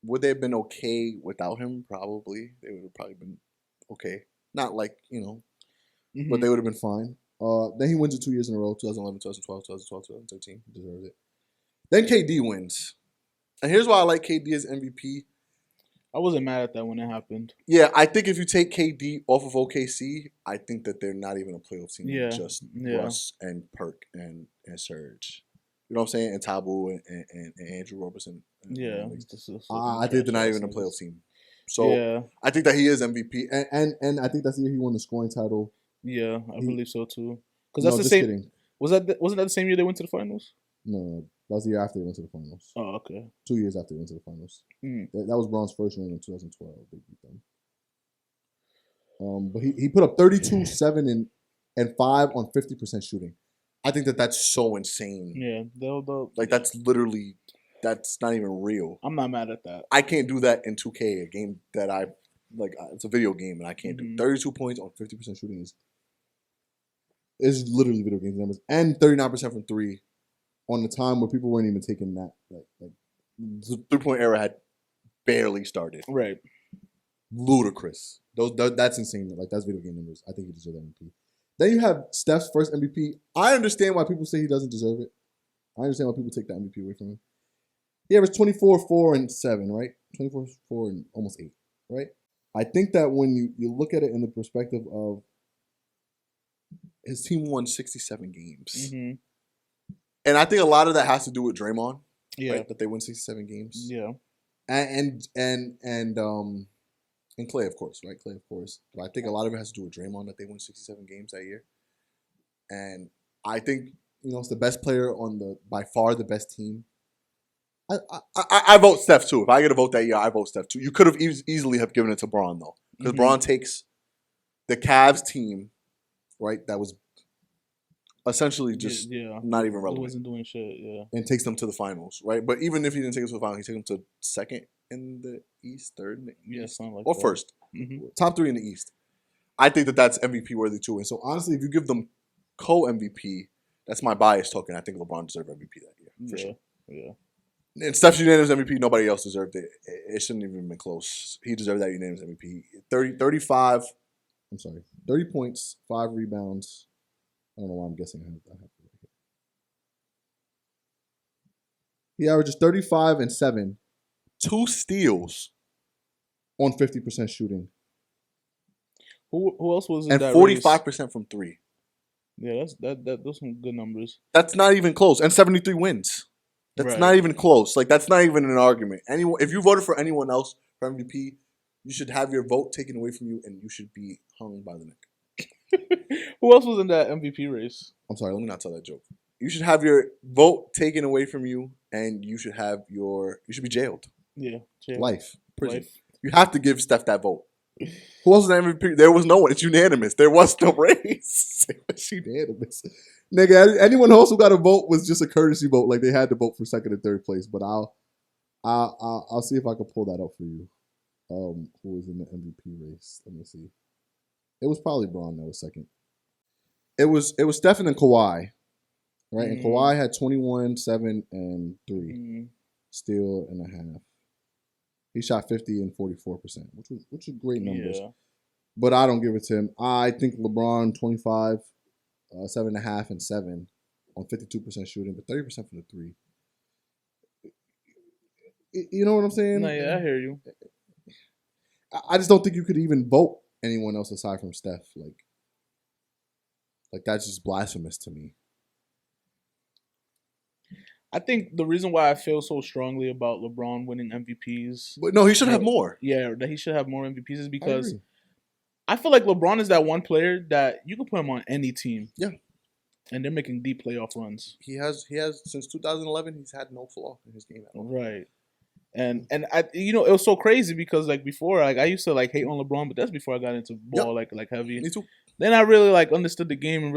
Speaker 1: would they have been okay without him? Probably. They would have probably been okay. Not like, but they would have been fine. Then he wins it 2 years in a row, 2011, 2012, 2012, 2013. He deserves it. Then KD wins. And here's why I like KD as MVP.
Speaker 3: I wasn't mad at that when it happened.
Speaker 1: Yeah, I think if you take KD off of OKC, I think that they're not even a playoff team.
Speaker 3: Yeah.
Speaker 1: Just Russ and Perk and Serge. You know what I'm saying? And Tabu and Andrew Robertson. I think they're not even a playoff team. So I think that he is MVP. And I think that's the year he won the scoring title.
Speaker 3: Yeah, I believe so too. Because that's the same. Kidding. Wasn't that the same year they went to the finals?
Speaker 1: No, that was the year after they went to the finals.
Speaker 3: Oh, okay.
Speaker 1: 2 years after they went to the finals. That was Bron's first ring in 2012. They beat them. But he put up 32, 7, and 5 on 50% shooting. I think that's so insane.
Speaker 3: Yeah,
Speaker 1: that's literally, that's not even real.
Speaker 3: I'm not mad at that.
Speaker 1: I can't do that in 2K, a game that I like. It's a video game, and I can't do 32 points on 50% shooting is literally video game numbers, and 39% from 3 on the time where people weren't even taking that. Like the 3-point era had barely started.
Speaker 3: Right.
Speaker 1: Ludicrous. That's insane. Like that's video game numbers. I think he deserves MVP. Then you have Steph's first MVP. I understand why people say he doesn't deserve it. I understand why people take that MVP away from him. He averaged 24, 4, and 7, right? 24, 4, and almost 8, right? I think that when you look at it in the perspective of his team won 67 games.
Speaker 3: Mm-hmm.
Speaker 1: And I think a lot of that has to do with Draymond.
Speaker 3: Yeah.
Speaker 1: Right? That they win 67 games.
Speaker 3: Yeah.
Speaker 1: And Clay, of course, right? Clay, of course. But I think a lot of it has to do with Draymond that they won 67 games that year. And I think, it's the best player on by far the best team. I vote Steph too. If I get a vote that year, I vote Steph too. You could have easily have given it to Bron though. Because Bron takes the Cavs team, right, that was essentially just not even relevant.
Speaker 3: He wasn't doing shit, yeah.
Speaker 1: And takes them to the finals, right? But even if he didn't take them to the finals, he took them to second in the East, third in the East.
Speaker 3: Yeah, something like
Speaker 1: or
Speaker 3: that.
Speaker 1: First.
Speaker 3: Mm-hmm.
Speaker 1: Top 3 in the East. I think that that's MVP worthy too. And so honestly, if you give them co-MVP, that's my bias talking. I think LeBron deserved MVP that year for sure.
Speaker 3: Yeah.
Speaker 1: And Steph's unanimous MVP, nobody else deserved it. It shouldn't even been close. He deserved that unanimous MVP. 30 points, 5 rebounds. I don't know why I'm guessing. He averages 35 and 7, 2 steals on 50% shooting,
Speaker 3: Who else was in
Speaker 1: and
Speaker 3: that
Speaker 1: 45% from 3.
Speaker 3: Yeah, those some good numbers.
Speaker 1: That's not even close. And 73 wins. That's not even close. Like, that's not even an argument. If you voted for anyone else for MVP, you should have your vote taken away from you, and you should be hung by the neck.
Speaker 3: Who else was in that MVP race?
Speaker 1: I'm sorry, let me not tell that joke. You should have your vote taken away from you, and you should be jailed.
Speaker 3: Yeah,
Speaker 1: Life. Prison.
Speaker 3: Life.
Speaker 1: You have to give Steph that vote. Who else is the MVP? There was no one. It's unanimous. There was no race. It's unanimous. Nigga, anyone else who got a vote was just a courtesy vote. Like, they had to vote for second and third place. But I'll see if I can pull that up for you. Who was in the MVP race? Let me see. It was probably Braun that was second. It was Stephen and Kawhi, right? And Kawhi had 21, 7, and 3, steal and a half. He shot 50 and 44%, which is great numbers.
Speaker 3: Yeah.
Speaker 1: But I don't give it to him. I think LeBron 25, 7.5 and 7 on 52% shooting, but 30% from the 3. You know what I'm saying?
Speaker 3: No, yeah, I hear you.
Speaker 1: I just don't think you could even vote anyone else aside from Steph. Like that's just blasphemous to me.
Speaker 3: I think the reason why I feel so strongly about LeBron winning MVPs,
Speaker 1: But no, he should have more.
Speaker 3: Yeah, that he should have more MVPs is because I feel like LeBron is that one player that you can put him on any team.
Speaker 1: Yeah.
Speaker 3: And they're making deep playoff runs.
Speaker 1: He has since 2011. He's had no flaw in his game at all.
Speaker 3: Right. And I it was so crazy because like before like I used to like hate on LeBron, but that's before I got into ball like heavy.
Speaker 1: Me too.
Speaker 3: Then I really like understood the game and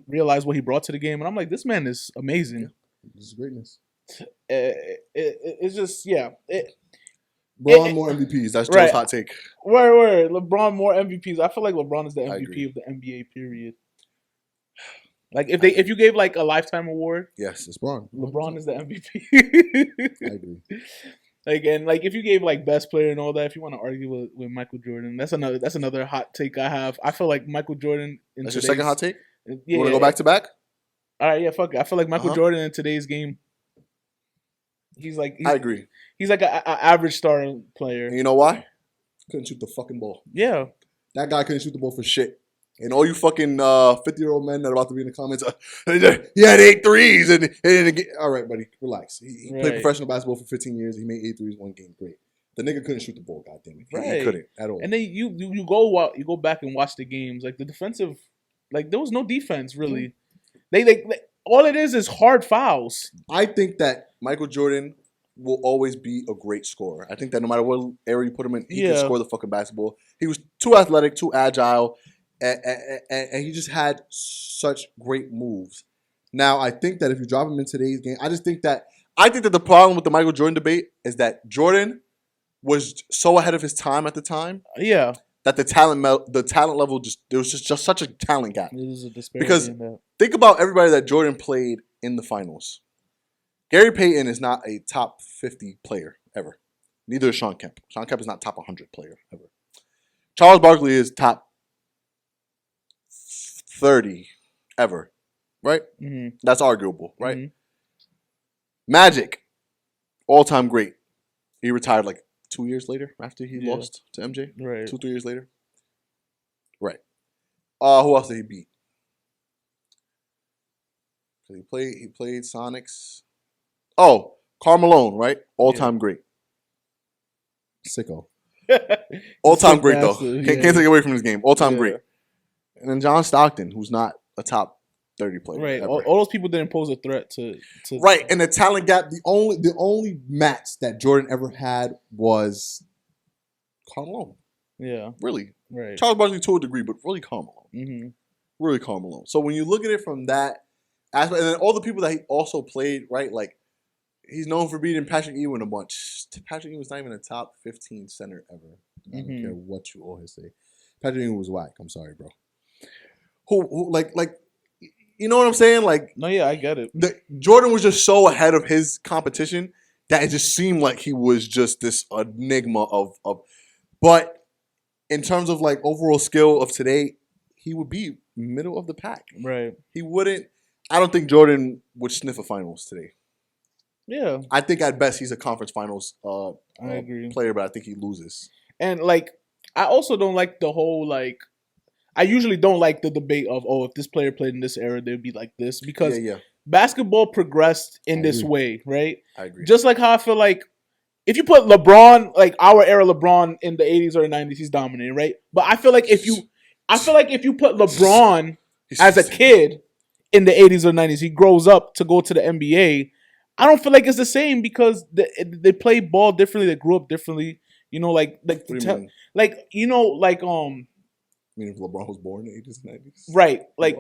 Speaker 3: realized what he brought to the game, and I'm like, this man is amazing.
Speaker 1: Yeah. This is greatness.
Speaker 3: It's just
Speaker 1: LeBron more MVPs. That's Joe's hot take.
Speaker 3: Word. LeBron more MVPs. I feel like LeBron is the MVP of the NBA. Period. Like if you gave like a lifetime award,
Speaker 1: yes, it's LeBron.
Speaker 3: LeBron is the MVP.
Speaker 1: I agree.
Speaker 3: Like and like if you gave like best player and all that, if you want to argue with Michael Jordan, that's another hot take I have. I feel like Michael Jordan.
Speaker 1: That's your second hot take.
Speaker 3: Yeah,
Speaker 1: you want to go back to back?
Speaker 3: All right, yeah, fuck it. I feel like Michael Jordan in today's game, I agree. He's like an average star player.
Speaker 1: And you know why? Couldn't shoot the fucking ball.
Speaker 3: Yeah.
Speaker 1: That guy couldn't shoot the ball for shit. And all you fucking 50-year-old men that are about to be in the comments, he had 8 threes. All right, buddy, relax. He played professional basketball for 15 years. He made 8 threes one game. Great. The nigga couldn't shoot the ball, goddammit. He couldn't at all.
Speaker 3: And then you go back and watch the games. Like the defensive, like there was no defense really. They all it is hard fouls.
Speaker 1: I think that Michael Jordan will always be a great scorer. I think that no matter what area you put him in, he can score the fucking basketball. He was too athletic, too agile, and he just had such great moves. Now, I think that if you drop him in today's game, I think that the problem with the Michael Jordan debate is that Jordan was so ahead of his time at the time.
Speaker 3: Yeah.
Speaker 1: That the talent level there was just such a talent gap.
Speaker 3: There's a disparity
Speaker 1: because
Speaker 3: in that.
Speaker 1: Think about everybody that Jordan played in the finals. Gary Payton is not a top 50 player ever. Neither is Sean Kemp. Sean Kemp is not top 100 player ever. Charles Barkley is top 30 ever, right?
Speaker 3: Mm-hmm.
Speaker 1: That's arguable, right?
Speaker 3: Mm-hmm.
Speaker 1: Magic, all-time great. He retired like 2 years later after he lost to MJ.
Speaker 3: Right.
Speaker 1: 2-3 years later. Right. Who else did he beat? He played Sonics. Oh, Karl Malone, right? All-time great. Sicko. All-time great, though. Can't take away from his game. All-time great. And then John Stockton, who's not a top 30 player.
Speaker 3: Right. All those people didn't pose a threat to
Speaker 1: right. And the talent gap, the only match that Jordan ever had was Karl Malone.
Speaker 3: Yeah.
Speaker 1: Really.
Speaker 3: Right.
Speaker 1: Charles Barkley to a degree, but really Karl Malone.
Speaker 3: Mm-hmm.
Speaker 1: Really Karl Malone. So when you look at it from that aspect, and then all the people that he also played, right, like, he's known for beating Patrick Ewing a bunch. Patrick Ewing's not even a top 15 center ever. I don't care what you always say. Patrick Ewing was whack. I'm sorry, bro. Who like you know what I'm saying? Like
Speaker 3: No, yeah, I get it.
Speaker 1: Jordan was just so ahead of his competition that it just seemed like he was just this enigma of. But in terms of like overall skill of today, he would be middle of the pack.
Speaker 3: Right.
Speaker 1: He wouldn't. I don't think Jordan would sniff a finals today.
Speaker 3: Yeah.
Speaker 1: I think at best he's a conference finals
Speaker 3: I agree.
Speaker 1: player, but I think he loses.
Speaker 3: And like, I also don't like the whole like. I usually don't like the debate of if this player played in this era, they'd be like this because basketball progressed in this way, right?
Speaker 1: I agree.
Speaker 3: Just like how I feel like if you put LeBron, like our era LeBron in the 80s or the 90s, he's dominating, right? But I feel like if you put LeBron as a kid in the 80s or 90s, he grows up to go to the NBA. I don't feel like it's the same because they play ball differently, they grew up differently. You know, like you know, like
Speaker 1: I mean, if LeBron was born in the 80s and 90s.
Speaker 3: Right. Like,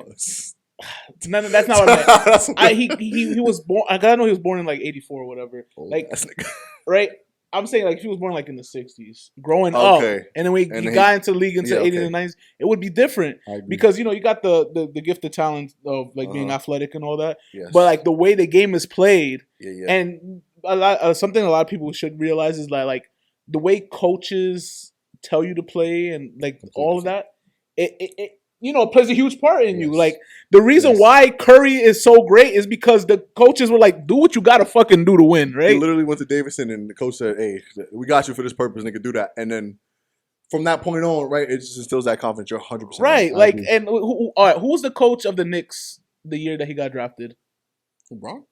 Speaker 3: no, that's not what I meant. He was born, I gotta know he was born in like 84 or whatever. Like, right? I'm saying like if he was born like in the 60s, growing up. And then when he got into the league into the 80s and 90s, it would be different. Because, you know, you got the gift of talent of like being athletic and all that.
Speaker 1: Yes.
Speaker 3: But like the way the game is played, and something a lot of people should realize is that like the way coaches tell you to play and like all of that, it you know, plays a huge part in you. Like the reason why Curry is so great is because the coaches were like, do what you gotta fucking do to win, right?
Speaker 1: He literally went to Davidson and the coach said, hey, we got you for this purpose, nigga, do that. And then from that point on, right, it just instills that confidence. You're 100%
Speaker 3: right. Like, and all right, who was the coach of the Knicks the year that he got drafted?
Speaker 1: LeBron?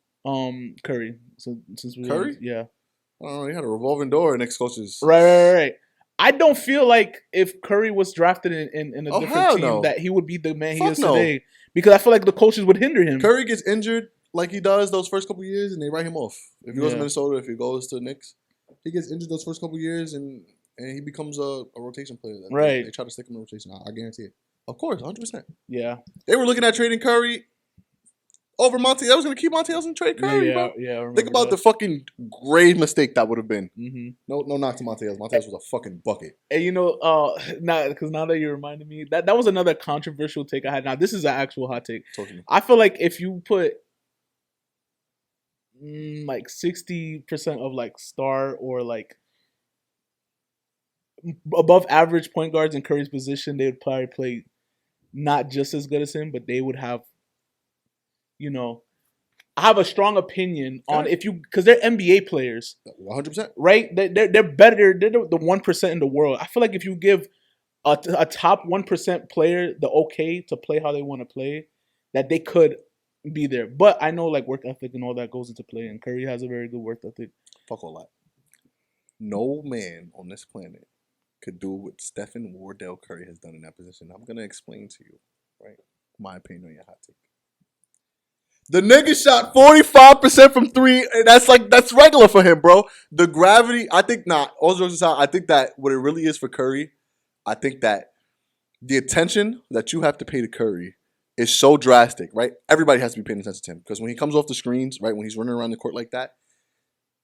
Speaker 3: Curry. So since we
Speaker 1: Curry?
Speaker 3: Yeah.
Speaker 1: I don't know, he had a revolving door Knicks coaches.
Speaker 3: Right. I don't feel like if Curry was drafted in a different team that he would be the man he is today. Because I feel like the coaches would hinder him.
Speaker 1: Curry gets injured like he does those first couple of years and they write him off. If he goes to Minnesota, if he goes to the Knicks, he gets injured those first couple of years and he becomes a rotation player.
Speaker 3: Right.
Speaker 1: They try to stick him in rotation. I guarantee it. Of course, 100%.
Speaker 3: Yeah.
Speaker 1: They were looking at trading Curry over Monte. That was going to keep Monte and trade Curry, bro.
Speaker 3: Yeah,
Speaker 1: think about the fucking grave mistake that would have been.
Speaker 3: Mm-hmm.
Speaker 1: No knock to Monte. Monte was a fucking bucket.
Speaker 3: And you know, now that you reminded me, that was another controversial take I had. Now this is an actual hot take. I feel like if you put like 60% of like star or like above average point guards in Curry's position, they would probably play not just as good as him, but they would have, you know, I have a strong opinion on because they're NBA players,
Speaker 1: 100%,
Speaker 3: right? They're better. They're the 1% in the world. I feel like if you give a top 1% player the okay to play how they want to play, that they could be there. But I know like work ethic and all that goes into play, and Curry has a very good work ethic.
Speaker 1: Fuck all that. No man on this planet could do what Stephen Wardell Curry has done in that position. I'm gonna explain to you, right? My opinion on your hot take. The nigga shot 45% from three, and that's regular for him, bro. The gravity, I think not. All jokes aside, I think that what it really is for Curry, I think that the attention that you have to pay to Curry is so drastic, right? Everybody has to be paying attention to him because when he comes off the screens, right, when he's running around the court like that,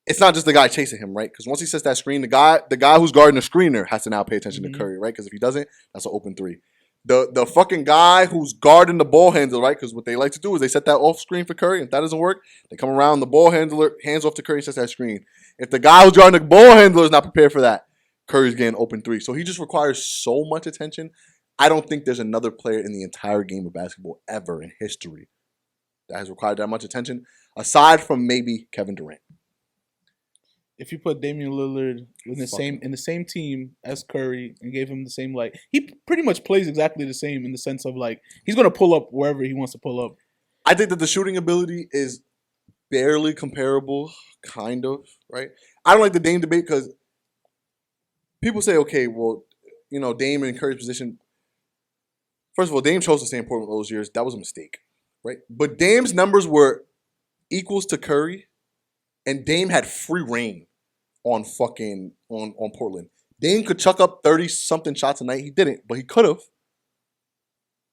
Speaker 1: it's not just the guy chasing him, right? Because once he sets that screen, the guy who's guarding the screener has to now pay attention to Curry, right? Because if he doesn't, that's an open three. The fucking guy who's guarding the ball handler, right? Because what they like to do is they set that off screen for Curry. If that doesn't work, they come around the ball handler, hands off to Curry, sets that screen. If the guy who's guarding the ball handler is not prepared for that, Curry's getting open three. So he just requires so much attention. I don't think there's another player in the entire game of basketball ever in history that has required that much attention, aside from maybe Kevin Durant.
Speaker 3: If you put Damian Lillard in the same team as Curry and gave him the same, like, he pretty much plays exactly the same in the sense of like he's gonna pull up wherever he wants to pull up.
Speaker 1: I think that the shooting ability is barely comparable, kind of, right? I don't like the Dame debate because people say, okay, well, you know, Dame in Curry's position. First of all, Dame chose to stay in Portland all those years. That was a mistake, right? But Dame's numbers were equals to Curry. And Dame had free reign on Portland. Dame could chuck up 30-something shots a night. He didn't, but he could have.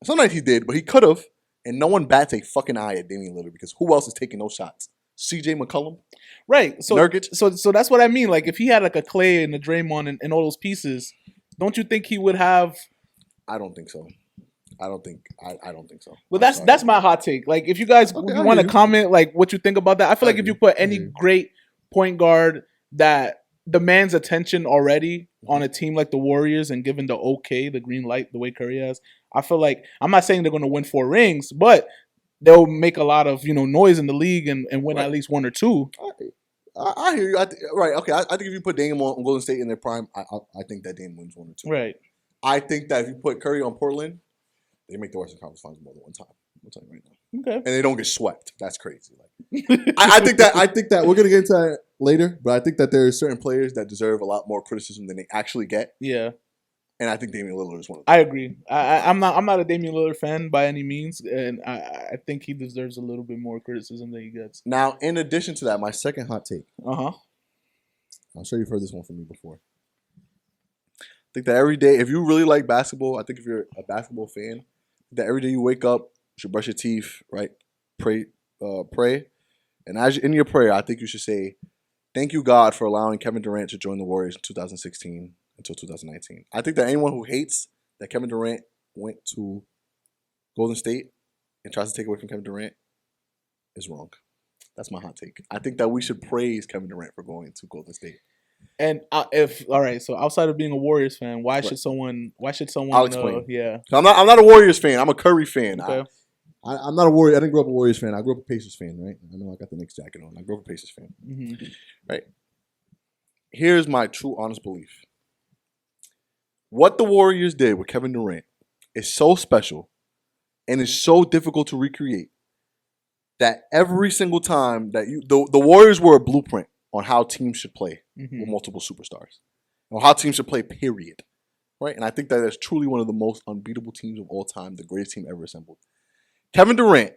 Speaker 1: Some nights he did, but he could have. And no one bats a fucking eye at Damian Lillard because who else is taking those shots? CJ McCollum?
Speaker 3: Right. So
Speaker 1: Nurkic?
Speaker 3: So that's what I mean. Like, if he had like a Clay and a Draymond and all those pieces, don't you think he would have
Speaker 1: I don't think so. I don't think so.
Speaker 3: Well,
Speaker 1: I'm sorry.
Speaker 3: that's my hot take. Like, if you guys
Speaker 1: Okay, I
Speaker 3: want to
Speaker 1: hear you.
Speaker 3: comment, like, what you think about that, I feel
Speaker 1: I
Speaker 3: like if
Speaker 1: hear
Speaker 3: you put
Speaker 1: I
Speaker 3: any
Speaker 1: hear you.
Speaker 3: great point guard that demands attention already
Speaker 1: Mm-hmm.
Speaker 3: on a team like the Warriors and given the okay, the green light, the way Curry has, I feel like I'm not saying they're going to win 4 rings, but they'll make a lot of noise in the league and win
Speaker 1: Right.
Speaker 3: at least 1 or 2.
Speaker 1: I hear you. Right. Okay. I think if you put Dame on Golden State in their prime, I think that Dame wins 1 or 2.
Speaker 3: Right.
Speaker 1: I think that if you put Curry on Portland, they make the Western Conference Finals more than one time. I'm telling you right now.
Speaker 3: Okay.
Speaker 1: And they don't get swept. That's crazy. Like, I think that we're gonna get into that later, but I think that there are certain players that deserve a lot more criticism than they actually get.
Speaker 3: Yeah.
Speaker 1: And I think Damian Lillard is one of them.
Speaker 3: I agree. I'm not a Damian Lillard fan by any means, and I think he deserves a little bit more criticism than he gets.
Speaker 1: Now, in addition to that, my second hot take. I'm sure you've heard this one from me before. I think that every day, if you really like basketball, I think if you're a basketball fan, that every day you wake up, you should brush your teeth, right? Pray, and as in your prayer, I think you should say, "Thank you, God, for allowing Kevin Durant to join the Warriors in 2016 until 2019." I think that anyone who hates that Kevin Durant went to Golden State and tries to take away from Kevin Durant is wrong. That's my hot take. I think that we should praise Kevin Durant for going to Golden State.
Speaker 3: And so outside of being a Warriors fan, why should someone?
Speaker 1: I'll explain.
Speaker 3: Yeah,
Speaker 1: I'm not a Warriors fan. I'm a Curry fan.
Speaker 3: Okay.
Speaker 1: I'm not a Warrior. I didn't grow up a Warriors fan. I grew up a Pacers fan, right? I know I got the Knicks jacket on. I grew up a Pacers fan.
Speaker 3: Mm-hmm.
Speaker 1: Right. Here's my true, honest belief. What the Warriors did with Kevin Durant is so special and is so difficult to recreate that every single time that the Warriors were a blueprint on how teams should play with multiple superstars, or how teams should play, period. Right? And I think that is truly one of the most unbeatable teams of all time, the greatest team ever assembled. Kevin Durant,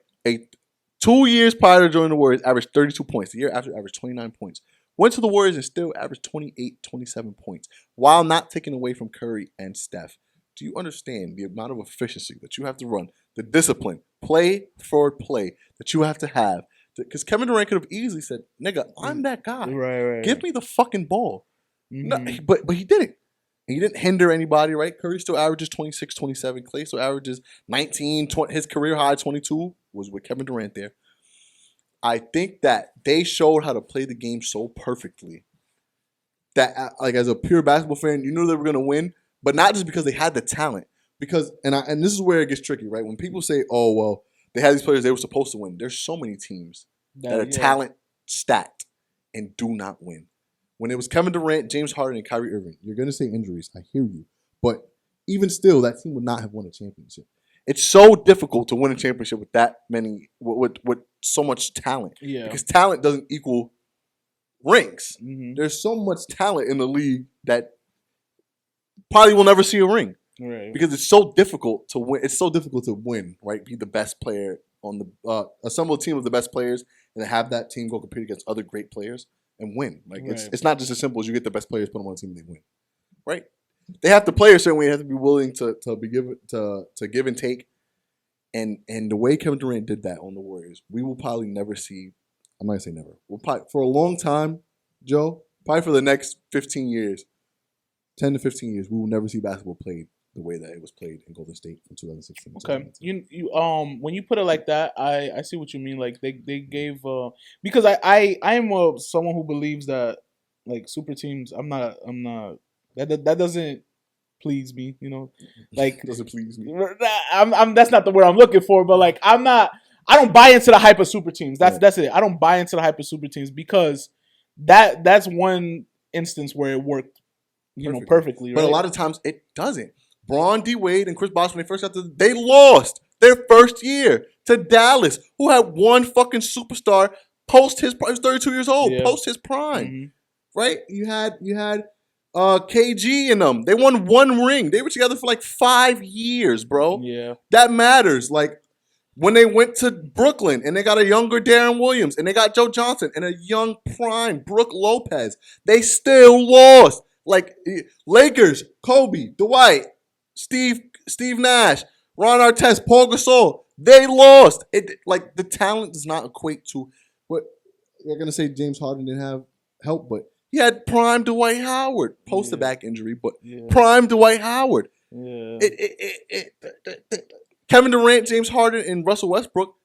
Speaker 1: 2 years prior to joining the Warriors, averaged 32 points. The year after, averaged 29 points. Went to the Warriors and still averaged 28, 27 points, while not taking away from Curry and Steph. Do you understand the amount of efficiency that you have to run, the discipline, play for play that you have to have? Because Kevin Durant could have easily said, "Nigga, I'm that guy.
Speaker 3: Right.
Speaker 1: Give me the fucking ball."
Speaker 3: Mm-hmm.
Speaker 1: No, but he didn't. He didn't hinder anybody, right? Curry still averages 26, 27. Klay still averages 19. His career high, 22, was with Kevin Durant there. I think that they showed how to play the game so perfectly that, like, as a pure basketball fan, you knew they were going to win, but not just because they had the talent. Because, and this is where it gets tricky, right? When people say, "Oh, well, they had these players, they were supposed to win." There's so many teams that are talent stacked and do not win. When it was Kevin Durant, James Harden, and Kyrie Irving, you're going to say injuries. I hear you. But even still, that team would not have won a championship. It's so difficult to win a championship with that many, with so much talent.
Speaker 3: Yeah.
Speaker 1: Because talent doesn't equal rings.
Speaker 3: Mm-hmm.
Speaker 1: There's so much talent in the league that probably will never see a ring.
Speaker 3: Right.
Speaker 1: Because it's so difficult to win. It's so difficult to win, right? Be the best player on the assemble a team of the best players and then have that team go compete against other great players and win. Like, it's not just as simple as you get the best players, put them on a team, and they win, right? They have to play a certain way. They have to be willing to give and take. And the way Kevin Durant did that on the Warriors, we will probably never see. I'm not gonna say never. We'll probably, for a long time, Joe, probably for the next 15 years, 10 to 15 years, we will never see basketball played the way that it was played in Golden State in 2016.
Speaker 3: Okay, you when you put it like that, I see what you mean. Like they gave because I am someone who believes that, like, super teams. I'm not that doesn't please me. Like
Speaker 1: doesn't please me.
Speaker 3: I'm that's not the word I'm looking for. But like I don't buy into the hype of super teams. That's it. I don't buy into the hype of super teams because that's one instance where it worked, perfectly. Right?
Speaker 1: But a lot of times it doesn't. Braun, D. Wade, and Chris Bosh, when they first got they lost their first year to Dallas, who had one fucking superstar post his prime. He was 32 years old, post his prime, right? You had KG in them. They won one ring. They were together for like 5 years, bro.
Speaker 3: Yeah,
Speaker 1: that matters. Like when they went to Brooklyn and they got a younger Darren Williams and they got Joe Johnson and a young prime Brooke Lopez, they still lost. Like Lakers, Kobe, Dwight, Steve Nash, Ron Artest, Paul Gasol, they lost. Like the talent does not equate to what you're gonna say. James Harden didn't have help, but he had prime Dwight Howard, post a back injury, but prime Dwight Howard.
Speaker 3: Yeah.
Speaker 1: Kevin Durant, James Harden, and Russell Westbrook,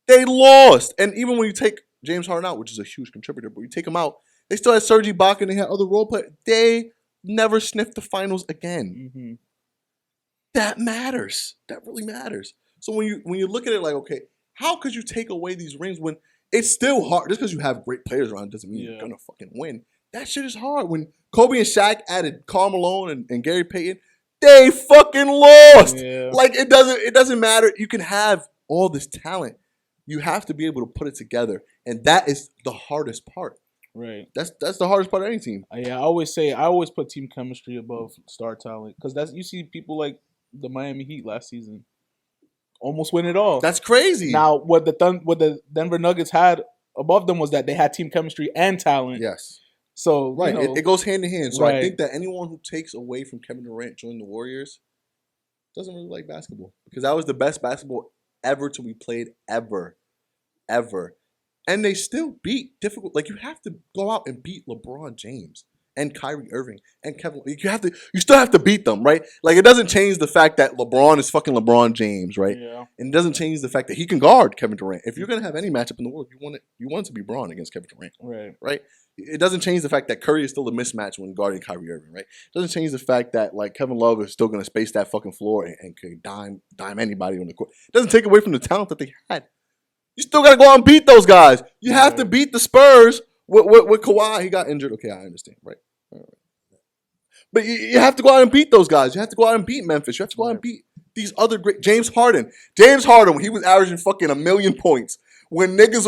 Speaker 1: they lost. And even when you take James Harden out, which is a huge contributor, but you take him out, they still had Serge Ibaka and they had other role players. They never sniffed the finals again.
Speaker 3: Mm-hmm.
Speaker 1: That matters. That really matters. So when you look at it like, okay, how could you take away these rings when it's still hard? Just because you have great players around doesn't mean you're gonna fucking win. That shit is hard. When Kobe and Shaq added Karl Malone and Gary Payton, they fucking lost.
Speaker 3: Yeah.
Speaker 1: Like it doesn't matter. You can have all this talent. You have to be able to put it together, and that is the hardest part.
Speaker 3: Right.
Speaker 1: That's the hardest part of any team.
Speaker 3: Yeah, I always put team chemistry above star talent because you see people like the Miami Heat last season almost win it all.
Speaker 1: That's crazy.
Speaker 3: Now, what the Denver Nuggets had above them was that they had team chemistry and talent.
Speaker 1: Yes.
Speaker 3: So
Speaker 1: right, it goes hand in hand. So
Speaker 3: right.
Speaker 1: I think that anyone who takes away from Kevin Durant joining the Warriors doesn't really like basketball because that was the best basketball ever to be played ever. And they still beat difficult. Like you have to go out and beat LeBron James and Kyrie Irving and Kevin. You still have to beat them, right? Like it doesn't change the fact that LeBron is fucking LeBron James, right?
Speaker 3: Yeah.
Speaker 1: And it doesn't change the fact that he can guard Kevin Durant. If you're gonna have any matchup in the world, you want it to be Braun against Kevin Durant, right? It doesn't change the fact that Curry is still a mismatch when guarding Kyrie Irving, right? It doesn't change the fact that like Kevin Love is still gonna space that fucking floor and can dime anybody on the court. It doesn't take away from the talent that they had. You still gotta go out and beat those guys. You have to beat the Spurs with Kawhi. He got injured. Okay, I understand, right? But you have to go out and beat those guys. You have to go out and beat Memphis. You have to go out and beat these other great James Harden. When he was averaging fucking 1 million points. When niggas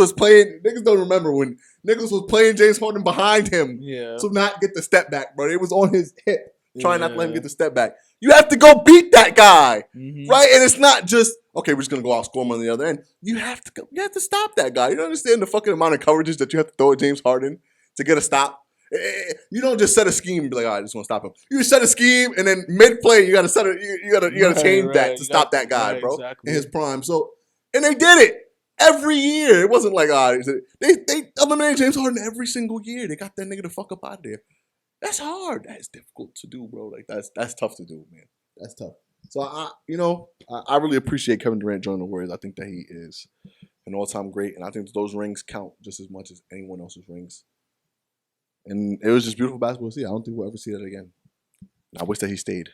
Speaker 1: don't remember when niggas was playing James Harden behind him to not get the step back, bro. It was on his hip, trying not to let him get the step back. You have to go beat that guy, right? And it's not just, okay, we're just going to go out and score him on the other end. You have to stop that guy. You don't understand the fucking amount of coverages that you have to throw at James Harden to get a stop. You don't just set a scheme and be like, all right, I just want to stop him. You set a scheme and then mid-play, you got to set it. You got to change that to stop that guy, bro, in his prime. So, and they did it every year. It wasn't like, they eliminated James Harden every single year. They got that nigga to fuck up out of there. That's hard. That's difficult to do, bro. Like that's tough to do, man. That's tough. So I really appreciate Kevin Durant joining the Warriors. I think that he is an all-time great, and I think those rings count just as much as anyone else's rings. And it was just beautiful basketball to see. I don't think we'll ever see that again. I wish that he stayed,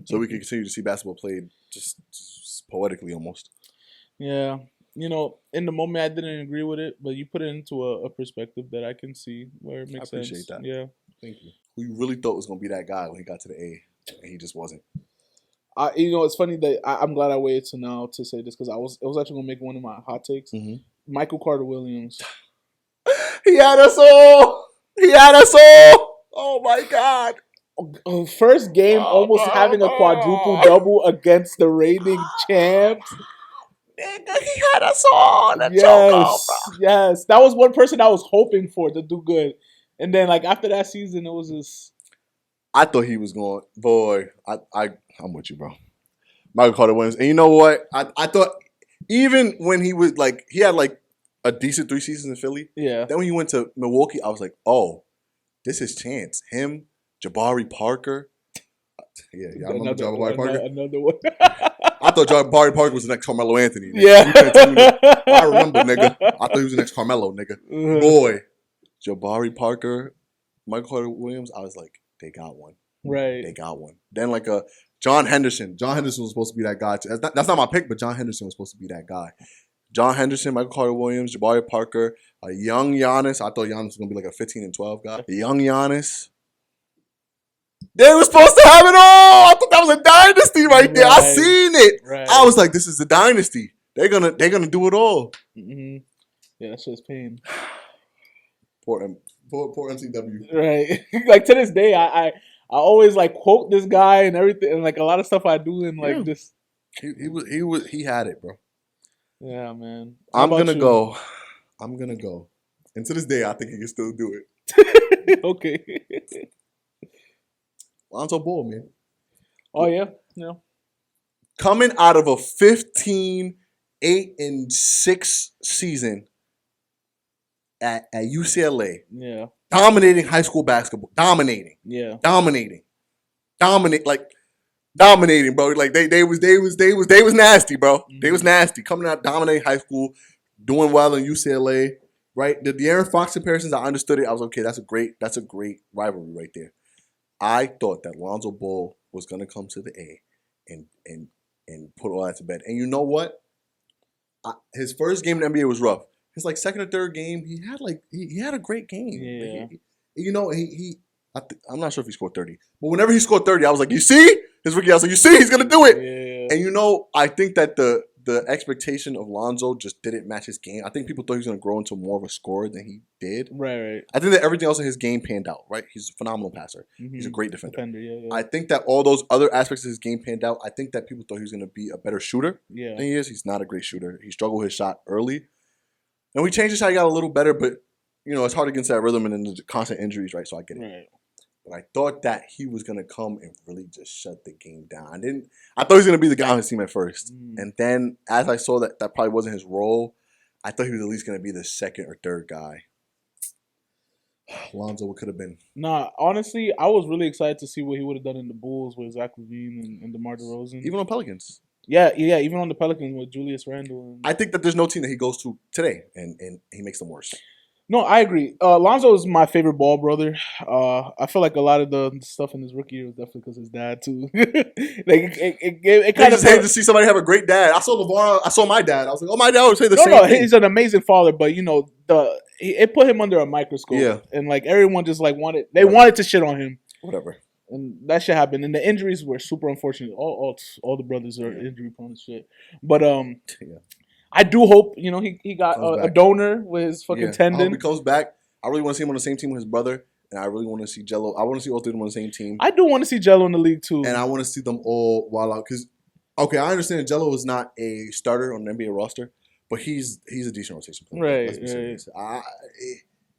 Speaker 1: so we could continue to see basketball played just poetically almost.
Speaker 3: Yeah. In the moment I didn't agree with it, but you put it into a perspective that I can see where it makes sense. I appreciate that. Yeah.
Speaker 1: Thank you. Who you really thought was going to be that guy when he got to the A, and he just wasn't.
Speaker 3: It's funny that I'm glad I waited to now to say this because it was actually going to make one of my hot takes. Michael Carter Williams.
Speaker 1: He had us all. Oh, my God.
Speaker 3: First game almost having a quadruple-double against the reigning champs.
Speaker 1: Nigga, he had us all.
Speaker 3: Yes. That was one person I was hoping for to do good. And then, like, after that season, it was just...
Speaker 1: I thought he was going... Boy, I'm with you, bro. Michael Carter Williams. And you know what? I thought even when he was, like... He had, like, a decent 3 seasons in Philly.
Speaker 3: Yeah.
Speaker 1: Then when he went to Milwaukee, I was like, oh, this is Chance. Him, Jabari Parker. Yeah, I remember Jabari Parker.
Speaker 3: Another one.
Speaker 1: I thought Jabari Parker was the next Carmelo Anthony. Nigga.
Speaker 3: Yeah.
Speaker 1: I remember, nigga. I thought he was the next Carmelo, nigga. Boy, Jabari Parker, Michael Carter Williams, I was like, they got one.
Speaker 3: Right.
Speaker 1: They got one. Then like a John Henderson. John Henderson was supposed to be that guy. That's not my pick, but John Henderson was supposed to be that guy. John Henderson, Michael Carter Williams, Jabari Parker, a young Giannis. I thought Giannis was going to be like a 15 and 12 guy. A young Giannis. They were supposed to have it all. I thought that was a dynasty right there. I seen it. Right. I was like, this is a dynasty. They're gonna do it all.
Speaker 3: Mm-hmm. Yeah, that shit's pain.
Speaker 1: Poor MCW.
Speaker 3: Right. Like to this day, I always like quote this guy and everything, and like a lot of stuff I do and like this.
Speaker 1: He had it, bro.
Speaker 3: Yeah, man.
Speaker 1: I'm gonna go. And to this day, I think he can still do it.
Speaker 3: Okay.
Speaker 1: Lonzo Ball, man.
Speaker 3: Oh yeah.
Speaker 1: Coming out of a 15-8-6 season at UCLA.
Speaker 3: Yeah.
Speaker 1: Dominating high school basketball. Dominating.
Speaker 3: Yeah.
Speaker 1: Dominate. Like dominating, bro. Like they was nasty, bro. Mm-hmm. They was nasty. Coming out, dominating high school, doing well in UCLA. Right, the De'Aaron Fox comparisons, I understood it. I was okay. That's a great rivalry right there. I thought that Lonzo Ball was gonna come to the A, and put all that to bed. And you know what? His first game in the NBA was rough. His like second or third game, he had a great game.
Speaker 3: Yeah.
Speaker 1: I'm not sure if he scored 30, but whenever he scored 30, I was like, you see his rookie. I was like, you see, he's gonna do it.
Speaker 3: Yeah.
Speaker 1: And I think that the expectation of Lonzo just didn't match his game. I think people thought he was going to grow into more of a scorer than he did.
Speaker 3: Right.
Speaker 1: I think that everything else in his game panned out, right? He's a phenomenal passer. Mm-hmm. He's a great defender.
Speaker 3: Yeah.
Speaker 1: I think that all those other aspects of his game panned out. I think that people thought he was going to be a better shooter than he is. He's not a great shooter. He struggled with his shot early. And we changed his shot. He got a little better, but, it's hard against that rhythm and then the constant injuries, right? So I get it.
Speaker 3: Right.
Speaker 1: But I thought that he was going to come and really just shut the game down. I thought he was going to be the guy on his team at first. And then as I saw that probably wasn't his role, I thought he was at least going to be the second or third guy. Lonzo, what could have been?
Speaker 3: Nah, honestly, I was really excited to see what he would have done in the Bulls with Zach LaVine and DeMar DeRozan.
Speaker 1: Even on Pelicans.
Speaker 3: Yeah, even on the Pelicans with Julius Randle.
Speaker 1: I think that there's no team that he goes to today, and he makes them worse.
Speaker 3: No, I agree. Lonzo is my favorite ball brother. I feel like a lot of the stuff in his rookie year was definitely because his dad too. it kind of
Speaker 1: just hate to see somebody have a great dad. I saw LeVar. I saw my dad. I was like, oh, my dad would say the same thing.
Speaker 3: He's an amazing father, but it put him under a microscope. Yeah, and like everyone just like wanted to shit on him.
Speaker 1: Whatever.
Speaker 3: And that shit happened. And the injuries were super unfortunate. All the brothers are injury prone as shit. But I do hope, he got a donor with his fucking tendon.
Speaker 1: I hope he comes back. I really want to see him on the same team with his brother, and I really want to see Jello. I want to see all three of them on the same team.
Speaker 3: I do want to see Jello in the league too,
Speaker 1: and I want to see them all wild out. Because, okay, I understand Jello is not a starter on the NBA roster, but he's a decent rotation player.
Speaker 3: Right.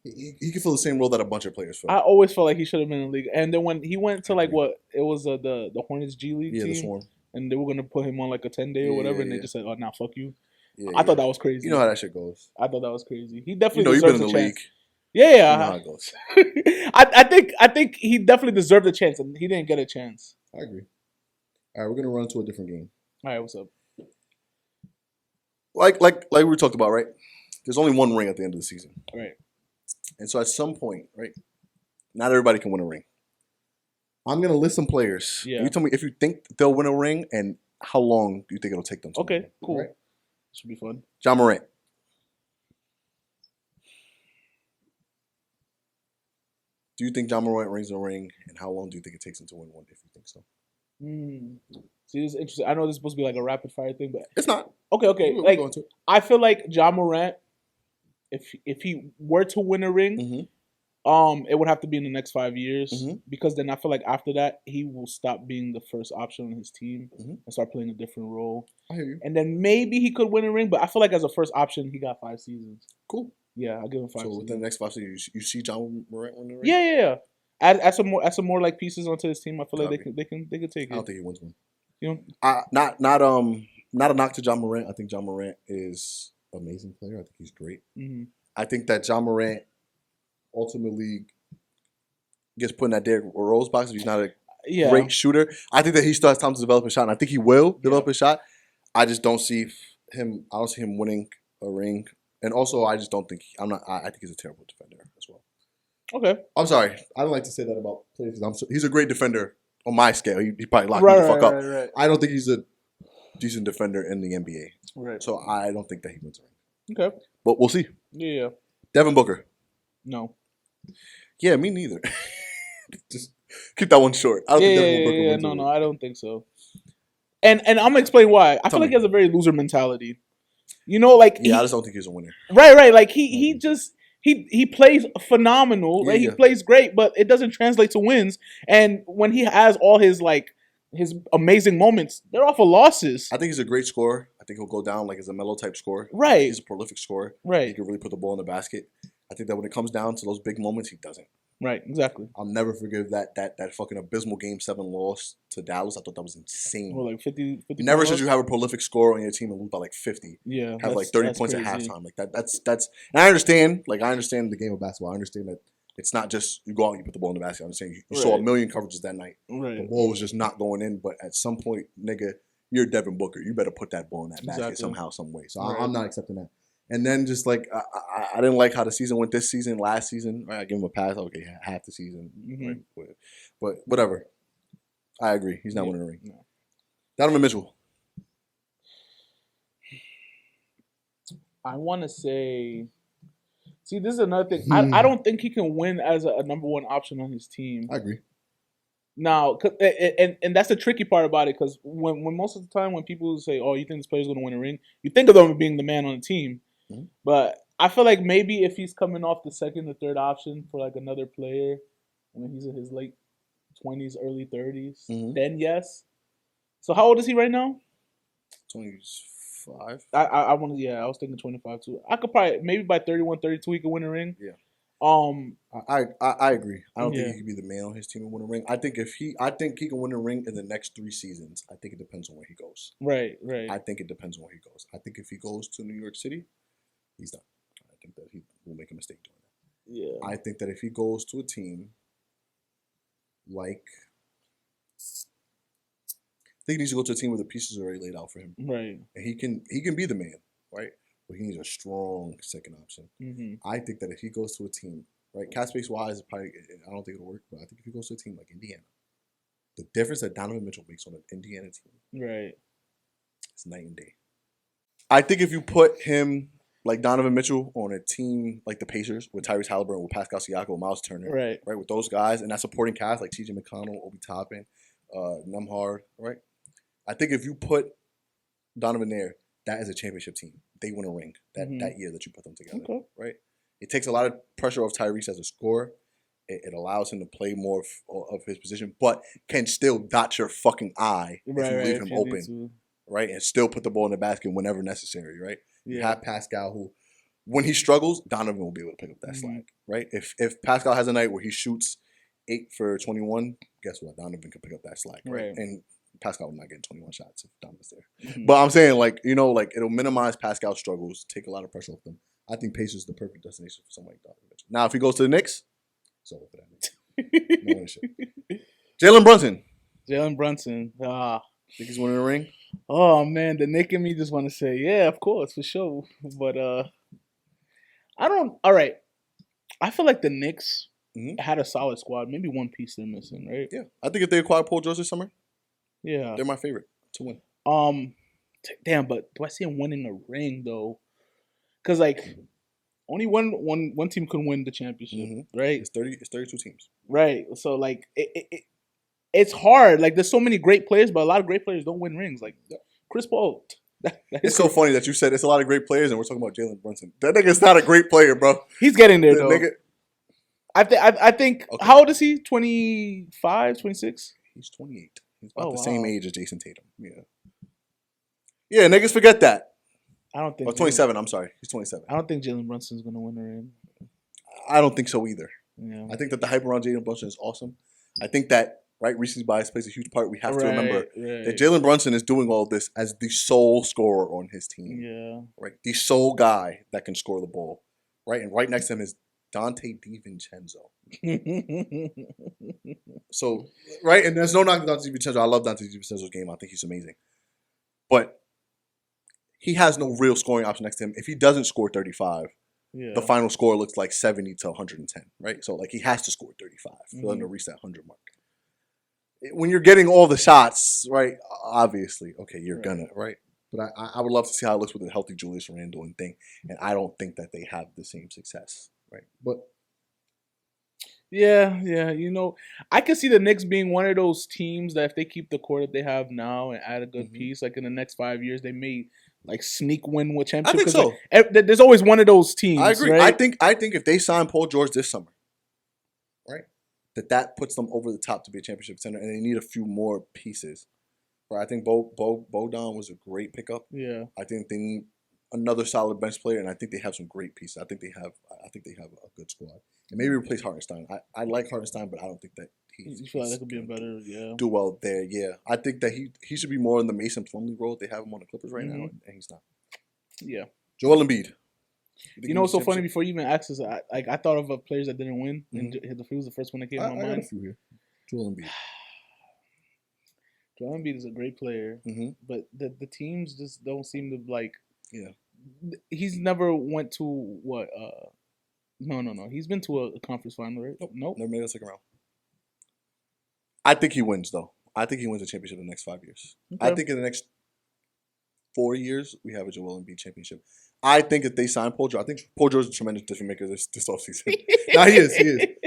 Speaker 1: He can fill the same role that a bunch of players fill.
Speaker 3: I always felt like he should have been in the league. And then when he went to the Hornets G League team,
Speaker 1: the Swarm,
Speaker 3: and they were gonna put him on like a 10-day or whatever, and they just said, "Oh, now fuck you."
Speaker 1: Yeah,
Speaker 3: I thought that was crazy.
Speaker 1: You know how that shit goes.
Speaker 3: I thought that was crazy. He definitely
Speaker 1: deserves
Speaker 3: a
Speaker 1: chance. League.
Speaker 3: Yeah.
Speaker 1: You know how it goes.
Speaker 3: I think he definitely deserved a chance, and he didn't get a chance.
Speaker 1: I agree. All right, we're gonna run to a different game.
Speaker 3: All right, what's up?
Speaker 1: Like we talked about, right? There's only one ring at the end of the season.
Speaker 3: Right.
Speaker 1: And so at some point, right, not everybody can win a ring. I'm gonna list some players.
Speaker 3: Yeah.
Speaker 1: You tell me if you think they'll win a ring and how long do you think it'll take them to win.
Speaker 3: Okay, cool. Right? Should be fun.
Speaker 1: Ja Morant. Do you think Ja Morant rings a ring, and how long do you think it takes him to win one? If you think so.
Speaker 3: See, this is interesting. I know this is supposed to be like a rapid fire thing, but
Speaker 1: it's not.
Speaker 3: Okay. I feel like Ja Morant, if he were to win a ring, it would have to be in the next 5 years because then I feel like after that he will stop being the first option on his team and start playing a different role.
Speaker 1: I hear you.
Speaker 3: And then maybe he could win a ring, but I feel like as a first option he got 5 seasons.
Speaker 1: Cool.
Speaker 3: Yeah, I'll give him 5 seasons.
Speaker 1: So within the next 5 seasons, you see Ja Morant win the ring?
Speaker 3: Yeah. Add some more like pieces onto his team. I feel like they can take it.
Speaker 1: I don't think he wins one.
Speaker 3: Not
Speaker 1: a knock to Ja Morant. I think Ja Morant is an amazing player. I think he's great. I think that Ja Morant ultimately gets put in that Derrick Rose box if he's not a great shooter. I think that he still has time to develop a shot, and I think he will develop a shot. I just don't see him. I don't see him winning a ring, and also I just don't think I think he's a terrible defender as well.
Speaker 3: Okay,
Speaker 1: I'm sorry. I don't like to say that about players. He's a great defender on my scale. He probably locked me the fuck up.
Speaker 3: Right.
Speaker 1: I don't think he's a decent defender in the NBA.
Speaker 3: Right.
Speaker 1: So I don't think that he wins a ring.
Speaker 3: Okay.
Speaker 1: But we'll see.
Speaker 3: Yeah.
Speaker 1: Devin Booker.
Speaker 3: No.
Speaker 1: Yeah, me neither. Just keep that one short. I don't think Devin Booker wins.
Speaker 3: No, I don't think so. And I'm gonna explain why. I feel like he has a very loser mentality. I just don't think he's a winner. Right. Like he plays phenomenal. Right? He plays great, but it doesn't translate to wins. And when he has all his amazing moments, they're off of losses.
Speaker 1: I think he's a great scorer. I think he'll go down like as a mellow type scorer.
Speaker 3: Right.
Speaker 1: He's a prolific scorer.
Speaker 3: Right.
Speaker 1: He can really put the ball in the basket. I think that when it comes down to those big moments, he doesn't.
Speaker 3: Right, exactly.
Speaker 1: I'll never forgive that fucking abysmal Game 7 loss to Dallas. I thought that was insane.
Speaker 3: Well, like 50
Speaker 1: never should you have a prolific scorer on your team and lose by like 50.
Speaker 3: Yeah.
Speaker 1: Have like 30 points crazy. At halftime. Like that's and I understand the game of basketball. I understand that It's not just you go out and you put the ball in the basket. I'm saying you saw a million coverages that night.
Speaker 3: Right.
Speaker 1: The ball was just not going in. But at some point, nigga, you're Devin Booker. You better put that ball in that basket somehow, some way. So I'm not accepting that. And then just like I didn't like how the season went this season, last season. Right, I give him a pass. Okay, half the season. Right? But whatever. I agree. He's not winning a ring. No. Donovan Mitchell.
Speaker 3: I want to say. See, this is another thing. I don't think he can win as a number one option on his team.
Speaker 1: I agree.
Speaker 3: Now, and that's the tricky part about it, because when most of the time when people say, "Oh, you think this player's going to win a ring," you think of them being the man on the team. Mm-hmm. But I feel like maybe if he's coming off the second or third option for like another player when he's in his late 20s, early 30s, then yes. So how old is he right now?
Speaker 1: 25.
Speaker 3: I was thinking 25 too. I could probably maybe by 31, 32 he could win a ring.
Speaker 1: Yeah. I agree. I don't think he could be the man on his team and win a ring. I think he can win a ring in the next 3 seasons. I think it depends on where he goes.
Speaker 3: Right.
Speaker 1: I think it depends on where he goes. I think if he goes to New York City, he's done. I think that he will make a mistake doing that. Yeah. I think that if he goes to a team like, I think he needs to go to a team where the pieces are already laid out for him.
Speaker 3: Right.
Speaker 1: And he can be the man, right? But he needs a strong second option. Mm-hmm. I think that if he goes to a team, right, cap space wise, probably I don't think it'll work. But I think if he goes to a team like Indiana, the difference that Donovan Mitchell makes on an Indiana team,
Speaker 3: right,
Speaker 1: it's night and day. I think if you put him like Donovan Mitchell on a team like the Pacers with Tyrese Halliburton, with Pascal Siakam, with Miles Turner, right, with those guys, and that supporting cast like T.J. McConnell, Obi Toppin, Nembhard, right. I think if you put Donovan there, that is a championship team. They win a ring that year that you put them together, right? It takes a lot of pressure off Tyrese as a scorer. It allows him to play more of his position, but can still dot your fucking eye if you leave him open, right? And still put the ball in the basket whenever necessary, right? Yeah. You have Pascal who, when he struggles, Donovan will be able to pick up that slack, right? If Pascal has a night where he shoots 8 for 21, guess what? Donovan can pick up that slack, right? And Pascal will not get 21 shots if Donovan's there. Mm-hmm. But I'm saying, like, you know, like, it'll minimize Pascal's struggles, take a lot of pressure off them. I think Pacers is the perfect destination for somebody like Donovan Mitchell. Now, if he goes to the Knicks, it's over for that. No shit. Jalen Brunson. Think he's winning a ring?
Speaker 3: Oh, man, the Knick and me just want to say, yeah, of course, for sure. But I don't. All right. I feel like the Knicks had a solid squad. Maybe one piece they're missing, right?
Speaker 1: Yeah. I think if they acquire Paul George this summer,
Speaker 3: yeah,
Speaker 1: they're my favorite to win.
Speaker 3: Damn, but do I see him winning a ring though? Because like, only one team can win the championship, right?
Speaker 1: It's 32 teams,
Speaker 3: right? So like, it's hard. Like, there's so many great players, but a lot of great players don't win rings. Like Chris Paul.
Speaker 1: It's so funny that you said it's a lot of great players, and we're talking about Jalen Brunson. That nigga's not a great player, bro.
Speaker 3: He's getting there though. Nigga, I think. Okay. How old is he? 25, 26?
Speaker 1: He's 28. He's about the same age as Jason Tatum. Yeah, niggas forget that.
Speaker 3: I don't think.
Speaker 1: 27. I'm sorry. He's 27.
Speaker 3: I don't think Jalen Brunson's going to win a ring.
Speaker 1: I don't think so either.
Speaker 3: Yeah.
Speaker 1: I think that the hype around Jalen Brunson is awesome. I think that, right, recency bias plays a huge part. We have to remember that Jalen Brunson is doing all this as the sole scorer on his team.
Speaker 3: Yeah.
Speaker 1: Right? The sole guy that can score the ball. Right? And right next to him is Dante DiVincenzo. So, right? And there's no knocking Dante DiVincenzo. I love Dante DiVincenzo's game. I think he's amazing. But he has no real scoring option next to him. If he doesn't score 35, the final score looks like 70 to 110, right? So, like, he has to score 35 for them to reach that 100 mark. When you're getting all the shots, right, obviously, okay, you're gonna, right? But I would love to see how it looks with a healthy Julius Randle and thing. And I don't think that they have the same success, right? But
Speaker 3: yeah, you know, I can see the Knicks being one of those teams that if they keep the core that they have now and add a good piece, like in the next 5 years, they may like sneak win with championship.
Speaker 1: I think so.
Speaker 3: Like, there's always one of those teams.
Speaker 1: I agree.
Speaker 3: Right?
Speaker 1: I think if they sign Paul George this summer, right, that puts them over the top to be a championship contender, and they need a few more pieces. Right, I think Bogdan was a great pickup.
Speaker 3: Yeah,
Speaker 1: I think they need another solid bench player, and I think they have some great pieces. I think they have a good squad, and maybe replace Hartenstein. I like Hartenstein, but I don't think that
Speaker 3: you feel like that could be a better
Speaker 1: do well there. Yeah, I think that he should be more in the Mason Plumlee role. They have him on the Clippers right now, and he's not.
Speaker 3: Yeah,
Speaker 1: Joel Embiid.
Speaker 3: You know what's so funny? Before you even asked us, I thought of players that didn't win, and he was the first one that came to my mind.
Speaker 1: I got a few here. Joel Embiid.
Speaker 3: Joel Embiid is a great player, but the teams just don't seem to like.
Speaker 1: Yeah.
Speaker 3: He's never went to what? No. He's been to a conference final, right? Nope.
Speaker 1: Never made a second round. I think he wins, though. I think he wins a championship in the next 5 years. Okay. I think in the next 4 years, we have a Joel Embiid championship. I think if they sign Paul George, I think Paul George is a tremendous difference maker this offseason. Now he is.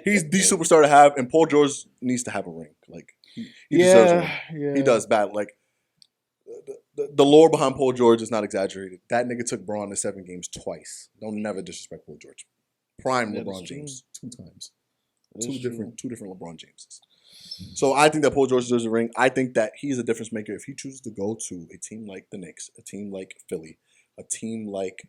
Speaker 1: He's the superstar to have, and Paul George needs to have a ring. Like he deserves a ring. Yeah. He does bad. Like the lore behind Paul George is not exaggerated. That nigga took Braun to 7 games twice. Don't never disrespect Paul George. Prime LeBron James 2 times. Two different LeBron Jameses. So I think that Paul George deserves a ring. I think that he's a difference maker if he chooses to go to a team like the Knicks, a team like Philly, a team like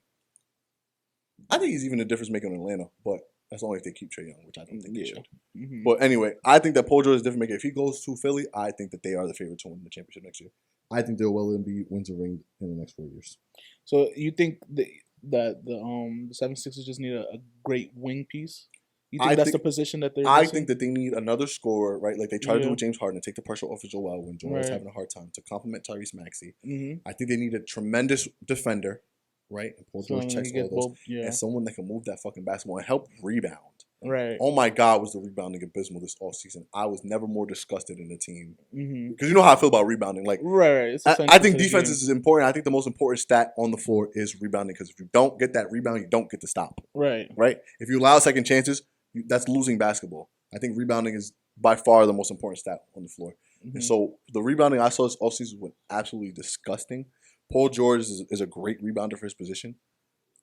Speaker 1: I think he's even a difference maker in Atlanta, but that's only if they keep Trae Young, which I don't think they should. Mm-hmm. But anyway, I think that Paul George is a difference maker. If he goes to Philly, I think that they are the favorite to win the championship next year. I think Joel Embiid wins a ring in the next 4 years.
Speaker 3: So you think that the 76ers just need a great wing piece? You think that's the position that they're missing?
Speaker 1: I think that they need another scorer, right? Like they try to do with James Harden, take the pressure off of Joel when Joel's having a hard time to complement Tyrese Maxey. Mm-hmm. I think they need a tremendous defender, right? And Paul George checks all those. And someone that can move that fucking basketball and help rebound.
Speaker 3: Right.
Speaker 1: Oh my God, was the rebounding abysmal this offseason. I was never more disgusted in the team. Because you know how I feel about rebounding. Like,
Speaker 3: right.
Speaker 1: I think defense is important. I think the most important stat on the floor is rebounding. Because if you don't get that rebound, you don't get the stop.
Speaker 3: Right.
Speaker 1: Right? If you allow second chances, that's losing basketball. I think rebounding is by far the most important stat on the floor. And so the rebounding I saw this offseason was absolutely disgusting. Paul George is a great rebounder for his position.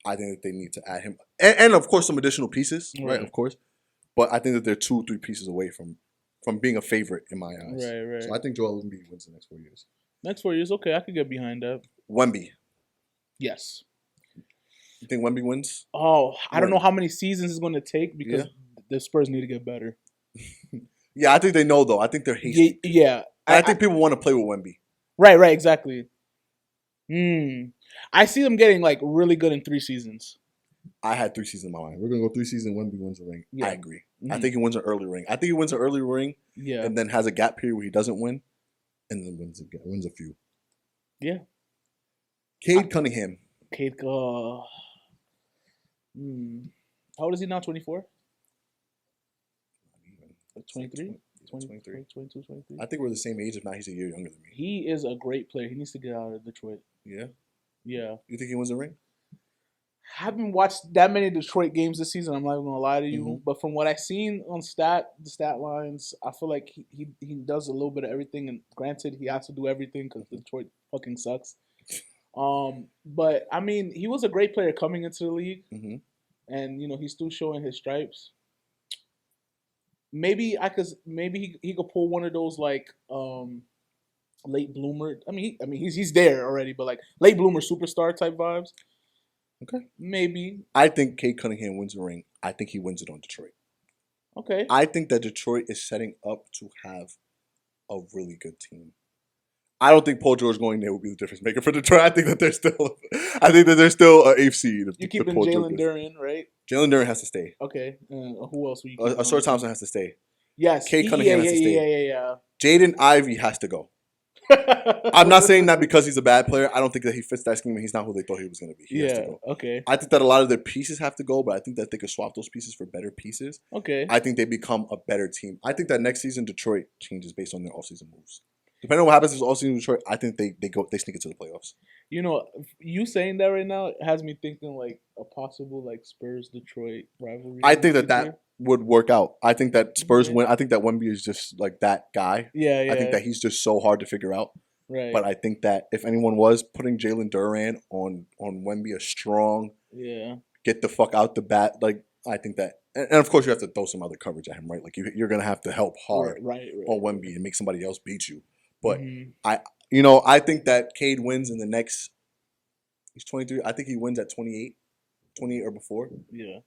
Speaker 1: I think that they need to add him. And of course, some additional pieces, right? Of course. But I think that they're 2-3 pieces away from being a favorite in my eyes.
Speaker 3: Right.
Speaker 1: So I think Joel Embiid wins the next 4 years.
Speaker 3: Next 4 years? Okay, I could get behind that.
Speaker 1: Wemby.
Speaker 3: Yes.
Speaker 1: You think Wemby wins?
Speaker 3: Oh, I don't know how many seasons it's going to take because the Spurs need to get better.
Speaker 1: Yeah, I think they know, though. I think they're hasty.
Speaker 3: Yeah.
Speaker 1: I think people want to play with Wemby.
Speaker 3: Right, exactly. I see them getting, like, really good in 3 seasons.
Speaker 1: I had 3 seasons in my mind. We're going to go 3 seasons, Wemby wins a ring. Yeah. I agree. I think he wins an early ring. I think he wins an early ring and then has a gap period where he doesn't win and then wins a few.
Speaker 3: Yeah.
Speaker 1: Cade Cunningham.
Speaker 3: How old is he now? 24? 23?
Speaker 1: 23.
Speaker 3: 22, 23.
Speaker 1: I think we're the same age, if not he's a year younger than me.
Speaker 3: He is a great player. He needs to get out of Detroit.
Speaker 1: Yeah?
Speaker 3: Yeah.
Speaker 1: You think he wins a ring?
Speaker 3: I haven't watched that many Detroit games this season. I'm not even going to lie to you. But from what I've seen on the stat lines, I feel like he does a little bit of everything. And granted, he has to do everything because Detroit fucking sucks. But, I mean, he was a great player coming into the league. And, you know, he's still showing his stripes. Maybe he could pull one of those like late bloomer. I mean he's there already, but like late bloomer superstar type vibes.
Speaker 1: Okay,
Speaker 3: maybe.
Speaker 1: I think Cade Cunningham wins the ring. I think he wins it on Detroit.
Speaker 3: Okay.
Speaker 1: I think that Detroit is setting up to have a really good team. I don't think Paul George going there will be the difference maker for Detroit. I think that they're still an AFC.
Speaker 3: You're keeping Jalen Duren, right?
Speaker 1: Jalen Duren has to stay.
Speaker 3: Okay. Who else?
Speaker 1: Ashore Thompson has to stay.
Speaker 3: Yes.
Speaker 1: Cade Cunningham has to stay.
Speaker 3: Yeah.
Speaker 1: Jaden Ivey has to go. I'm not saying that because he's a bad player. I don't think that he fits that scheme and he's not who they thought he was going to be. He has to go.
Speaker 3: Okay.
Speaker 1: I think that a lot of their pieces have to go, but I think that they could swap those pieces for better pieces.
Speaker 3: Okay.
Speaker 1: I think they become a better team. I think that next season Detroit changes based on their offseason moves. Depending on what happens this offseason in Detroit, I think they sneak into the playoffs.
Speaker 3: You know, you saying that right now has me thinking like a possible like Spurs-Detroit rivalry.
Speaker 1: I think that would work out. I think that Spurs win. I think that Wemby is just like that guy.
Speaker 3: Yeah.
Speaker 1: I think that he's just so hard to figure out.
Speaker 3: Right.
Speaker 1: But I think that if anyone was putting Jalen Duren on Wemby, a strong, get the fuck out the bat, like I think that, and of course you have to throw some other coverage at him, right? Like you're gonna have to help hard on Wemby and make somebody else beat you. But I think that Cade wins in the next. He's 23. I think he wins at 28 or before.
Speaker 3: Yeah.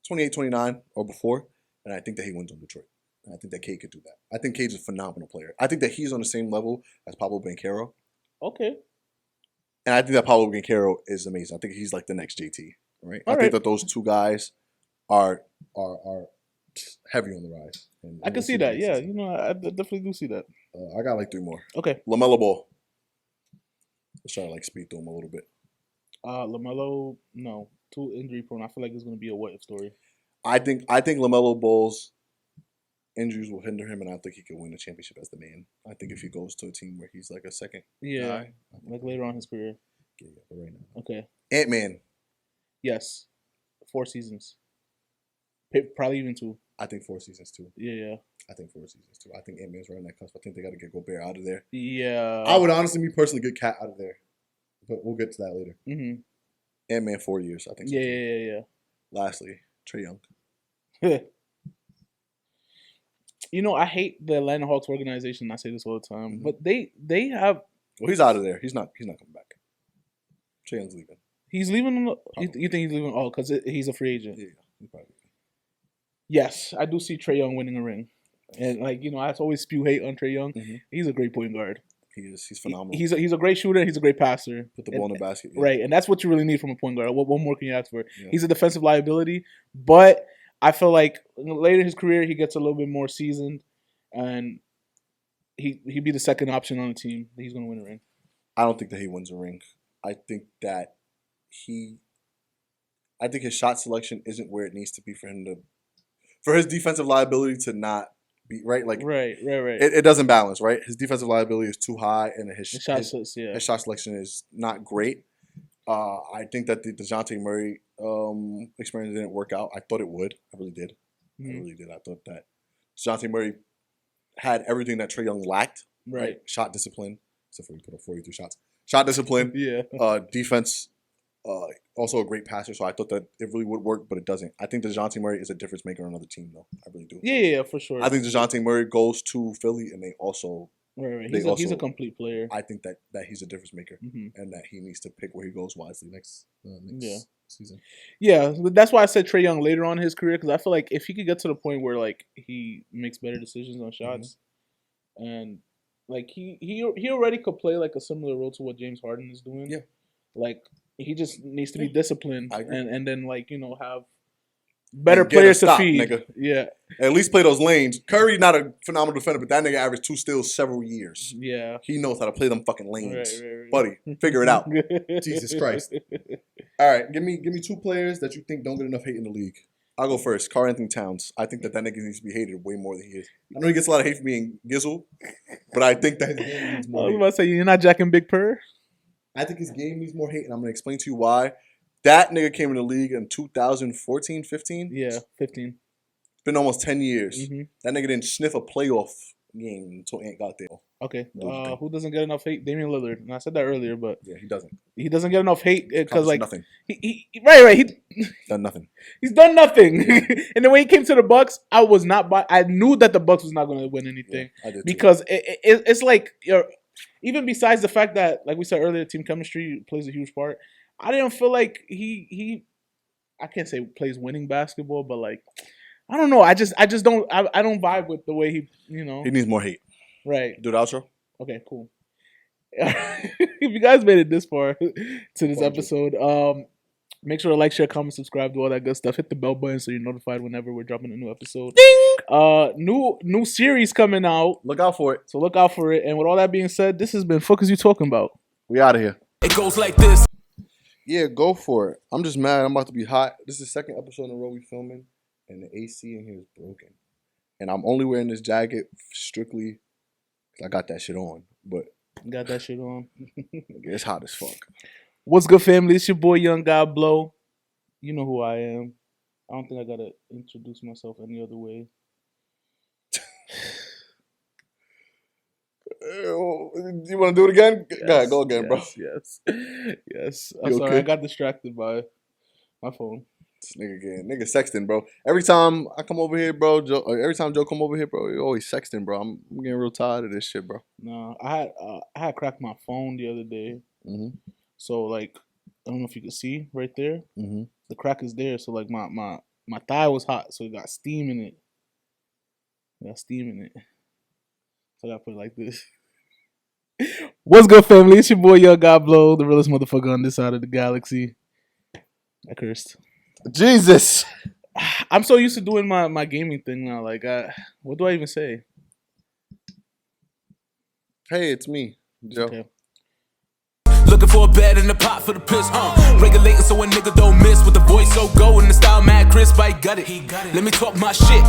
Speaker 1: 28, 29 or before, and I think that he wins on Detroit. And I think that Cade could do that. I think Cade's a phenomenal player. I think that he's on the same level as Pablo Banchero.
Speaker 3: Okay.
Speaker 1: And I think that Pablo Banchero is amazing. I think he's like the next JT. Right.
Speaker 3: All
Speaker 1: I
Speaker 3: right.
Speaker 1: think that those two guys are heavy on the rise. And
Speaker 3: I can
Speaker 1: we'll
Speaker 3: see
Speaker 1: what
Speaker 3: that.
Speaker 1: next
Speaker 3: Yeah,
Speaker 1: season.
Speaker 3: I definitely do see that.
Speaker 1: I got like 3 more.
Speaker 3: Okay.
Speaker 1: LaMelo Ball. Let's try to like speed through him a little bit.
Speaker 3: LaMelo, no, too injury prone. I feel like it's gonna be a what if story.
Speaker 1: I think LaMelo Ball's injuries will hinder him, and I think he can win the championship as the man. I think if he goes to a team where he's like a second
Speaker 3: Yeah,
Speaker 1: guy,
Speaker 3: like later on in his career.
Speaker 1: yeah, but right now.
Speaker 3: Okay.
Speaker 1: Ant-Man.
Speaker 3: Yes, 4 seasons. Probably even 2.
Speaker 1: I think 4 seasons too.
Speaker 3: Yeah.
Speaker 1: I think 4 seasons too. I think Ant-Man's right on that cusp. I think they got to get Gobert out of there.
Speaker 3: Yeah.
Speaker 1: I would honestly, me personally, get Cat out of there, but we'll get to that later.
Speaker 3: Mm-hmm.
Speaker 1: Ant-Man 4 years, I think. So
Speaker 3: Yeah.
Speaker 1: Lastly, Trae Young.
Speaker 3: You know, I hate the Atlanta Hawks organization. I say this all the time, but they have.
Speaker 1: Well, he's out of there. He's not coming back. Trae Young's leaving.
Speaker 3: He's leaving. You think he's leaving? Oh, because he's a free agent.
Speaker 1: Yeah, he's probably.
Speaker 3: Yes, I do see Trae Young winning a ring, and like I always spew hate on Trae Young.
Speaker 1: Mm-hmm.
Speaker 3: He's a great point guard.
Speaker 1: He is. He's phenomenal.
Speaker 3: He's a great shooter. He's a great passer.
Speaker 1: Put the ball in the basket. Yeah.
Speaker 3: Right, and that's what you really need from a point guard. What more can you ask for?
Speaker 1: Yeah.
Speaker 3: He's a defensive liability, but I feel like later in his career he gets a little bit more seasoned, and he'd be the second option on the team. He's going to win a ring.
Speaker 1: I don't think that he wins a ring. I think that his shot selection isn't where it needs to be for his defensive liability to not be right. Like
Speaker 3: right.
Speaker 1: It doesn't balance, right? His defensive liability is too high, and his
Speaker 3: shot
Speaker 1: selection is not great. I think that the DeJounte Murray experiment didn't work out. I thought it would. I really did.
Speaker 3: Mm-hmm.
Speaker 1: I really did. I thought that DeJounte Murray had everything that Trae Young lacked.
Speaker 3: Right.
Speaker 1: Shot discipline, except for he put up 43 shots. Shot discipline.
Speaker 3: Yeah.
Speaker 1: Defense. Also a great passer, so I thought that it really would work, but it doesn't. I think DeJounte Murray is a difference maker on another team, though. I really do.
Speaker 3: Yeah, for sure.
Speaker 1: I think DeJounte Murray goes to Philly, and they also.
Speaker 3: Right. He's a complete player.
Speaker 1: I think that he's a difference maker,
Speaker 3: mm-hmm.
Speaker 1: and that he needs to pick where he goes wisely next season.
Speaker 3: Yeah, that's why I said Trae Young later on in his career, because I feel like if he could get to the point where like he makes better decisions on shots, mm-hmm. and like he already could play like a similar role to what James Harden is doing.
Speaker 1: Yeah,
Speaker 3: like he just needs to be disciplined and then like have
Speaker 1: better players to feed. Nigga.
Speaker 3: Yeah,
Speaker 1: at least play those lanes. Curry not a phenomenal defender, but that nigga averaged 2 steals several years.
Speaker 3: Yeah,
Speaker 1: he knows how to play them fucking lanes,
Speaker 3: right.
Speaker 1: Buddy. Figure it out. Jesus Christ! All right, give me 2 players that you think don't get enough hate in the league. I'll go first. Karl-Anthony Towns. I think that nigga needs to be hated way more than he is. I know he gets a lot of hate for being Gizzle, but I think that his game needs more.
Speaker 3: I was about to say you're not jacking Big Purr.
Speaker 1: I think his game needs more hate, and I'm going to explain to you why. That nigga came in the league in 2014, 15?
Speaker 3: Yeah, 15.
Speaker 1: It's been almost 10 years.
Speaker 3: Mm-hmm.
Speaker 1: That nigga didn't sniff a playoff game until Ant got there.
Speaker 3: Okay. Who doesn't get enough hate? Damian Lillard. And I said that earlier, but...
Speaker 1: Yeah, he doesn't.
Speaker 3: He doesn't get enough hate because, like...
Speaker 1: nothing.
Speaker 3: Right.
Speaker 1: He's done nothing.
Speaker 3: He's done nothing. And then when he came to the Bucks, I knew that the Bucks was not going to win anything.
Speaker 1: Yeah, I did
Speaker 3: because it's like... Even besides the fact that, like we said earlier, team chemistry plays a huge part. I didn't feel like he I can't say plays winning basketball, but like I don't know. I just don't I don't vibe with the way he
Speaker 1: He needs more hate.
Speaker 3: Right.
Speaker 1: Do the outro?
Speaker 3: Okay, cool. If you guys made it this far to this episode, make sure to like, share, comment, subscribe, do all that good stuff. Hit the bell button so you're notified whenever we're dropping a new episode. Ding! New series coming out.
Speaker 1: Look out for it.
Speaker 3: So look out for it. And with all that being said, this has been Fuck Is You Talking About.
Speaker 1: We out of here.
Speaker 2: It goes like this.
Speaker 1: Yeah, go for it. I'm just mad. I'm about to be hot. This is the 2nd episode in a row we filming, and the AC in here is broken. And I'm only wearing this jacket strictly because I got that shit on. But
Speaker 3: got that shit on.
Speaker 1: It's hot as fuck.
Speaker 3: What's good, family? It's your boy, Young God Blow. You know who I am. I don't think I gotta introduce myself any other way.
Speaker 1: You want to do it again?
Speaker 3: Yes,
Speaker 1: go again, bro.
Speaker 3: Yes.
Speaker 1: I'm
Speaker 3: sorry, I got distracted by my phone.
Speaker 1: This nigga again. Nigga sexting, bro. Every time I come over here, bro, every time Joe come over here, bro, you always sexting, bro. I'm getting real tired of this shit, bro.
Speaker 3: No, I had cracked my phone the other day.
Speaker 1: Mm-hmm.
Speaker 3: So, like, I don't know if you can see right there.
Speaker 1: Mm-hmm.
Speaker 3: The crack is there. So, like, my thigh was hot. So, it got steam in it. So, I got to put it like this. What's good, family? It's your boy, Young God Blow, the realest motherfucker on this side of the galaxy. I cursed.
Speaker 1: Jesus.
Speaker 3: I'm so used to doing my gaming thing now. Like, what do I even say?
Speaker 1: Hey, it's me, Joe.
Speaker 3: Okay.
Speaker 2: Looking for a bed in the pot for the piss, regulating so a nigga don't miss. With the voice so go and the style mad crisp, I got it. Let me talk my shit.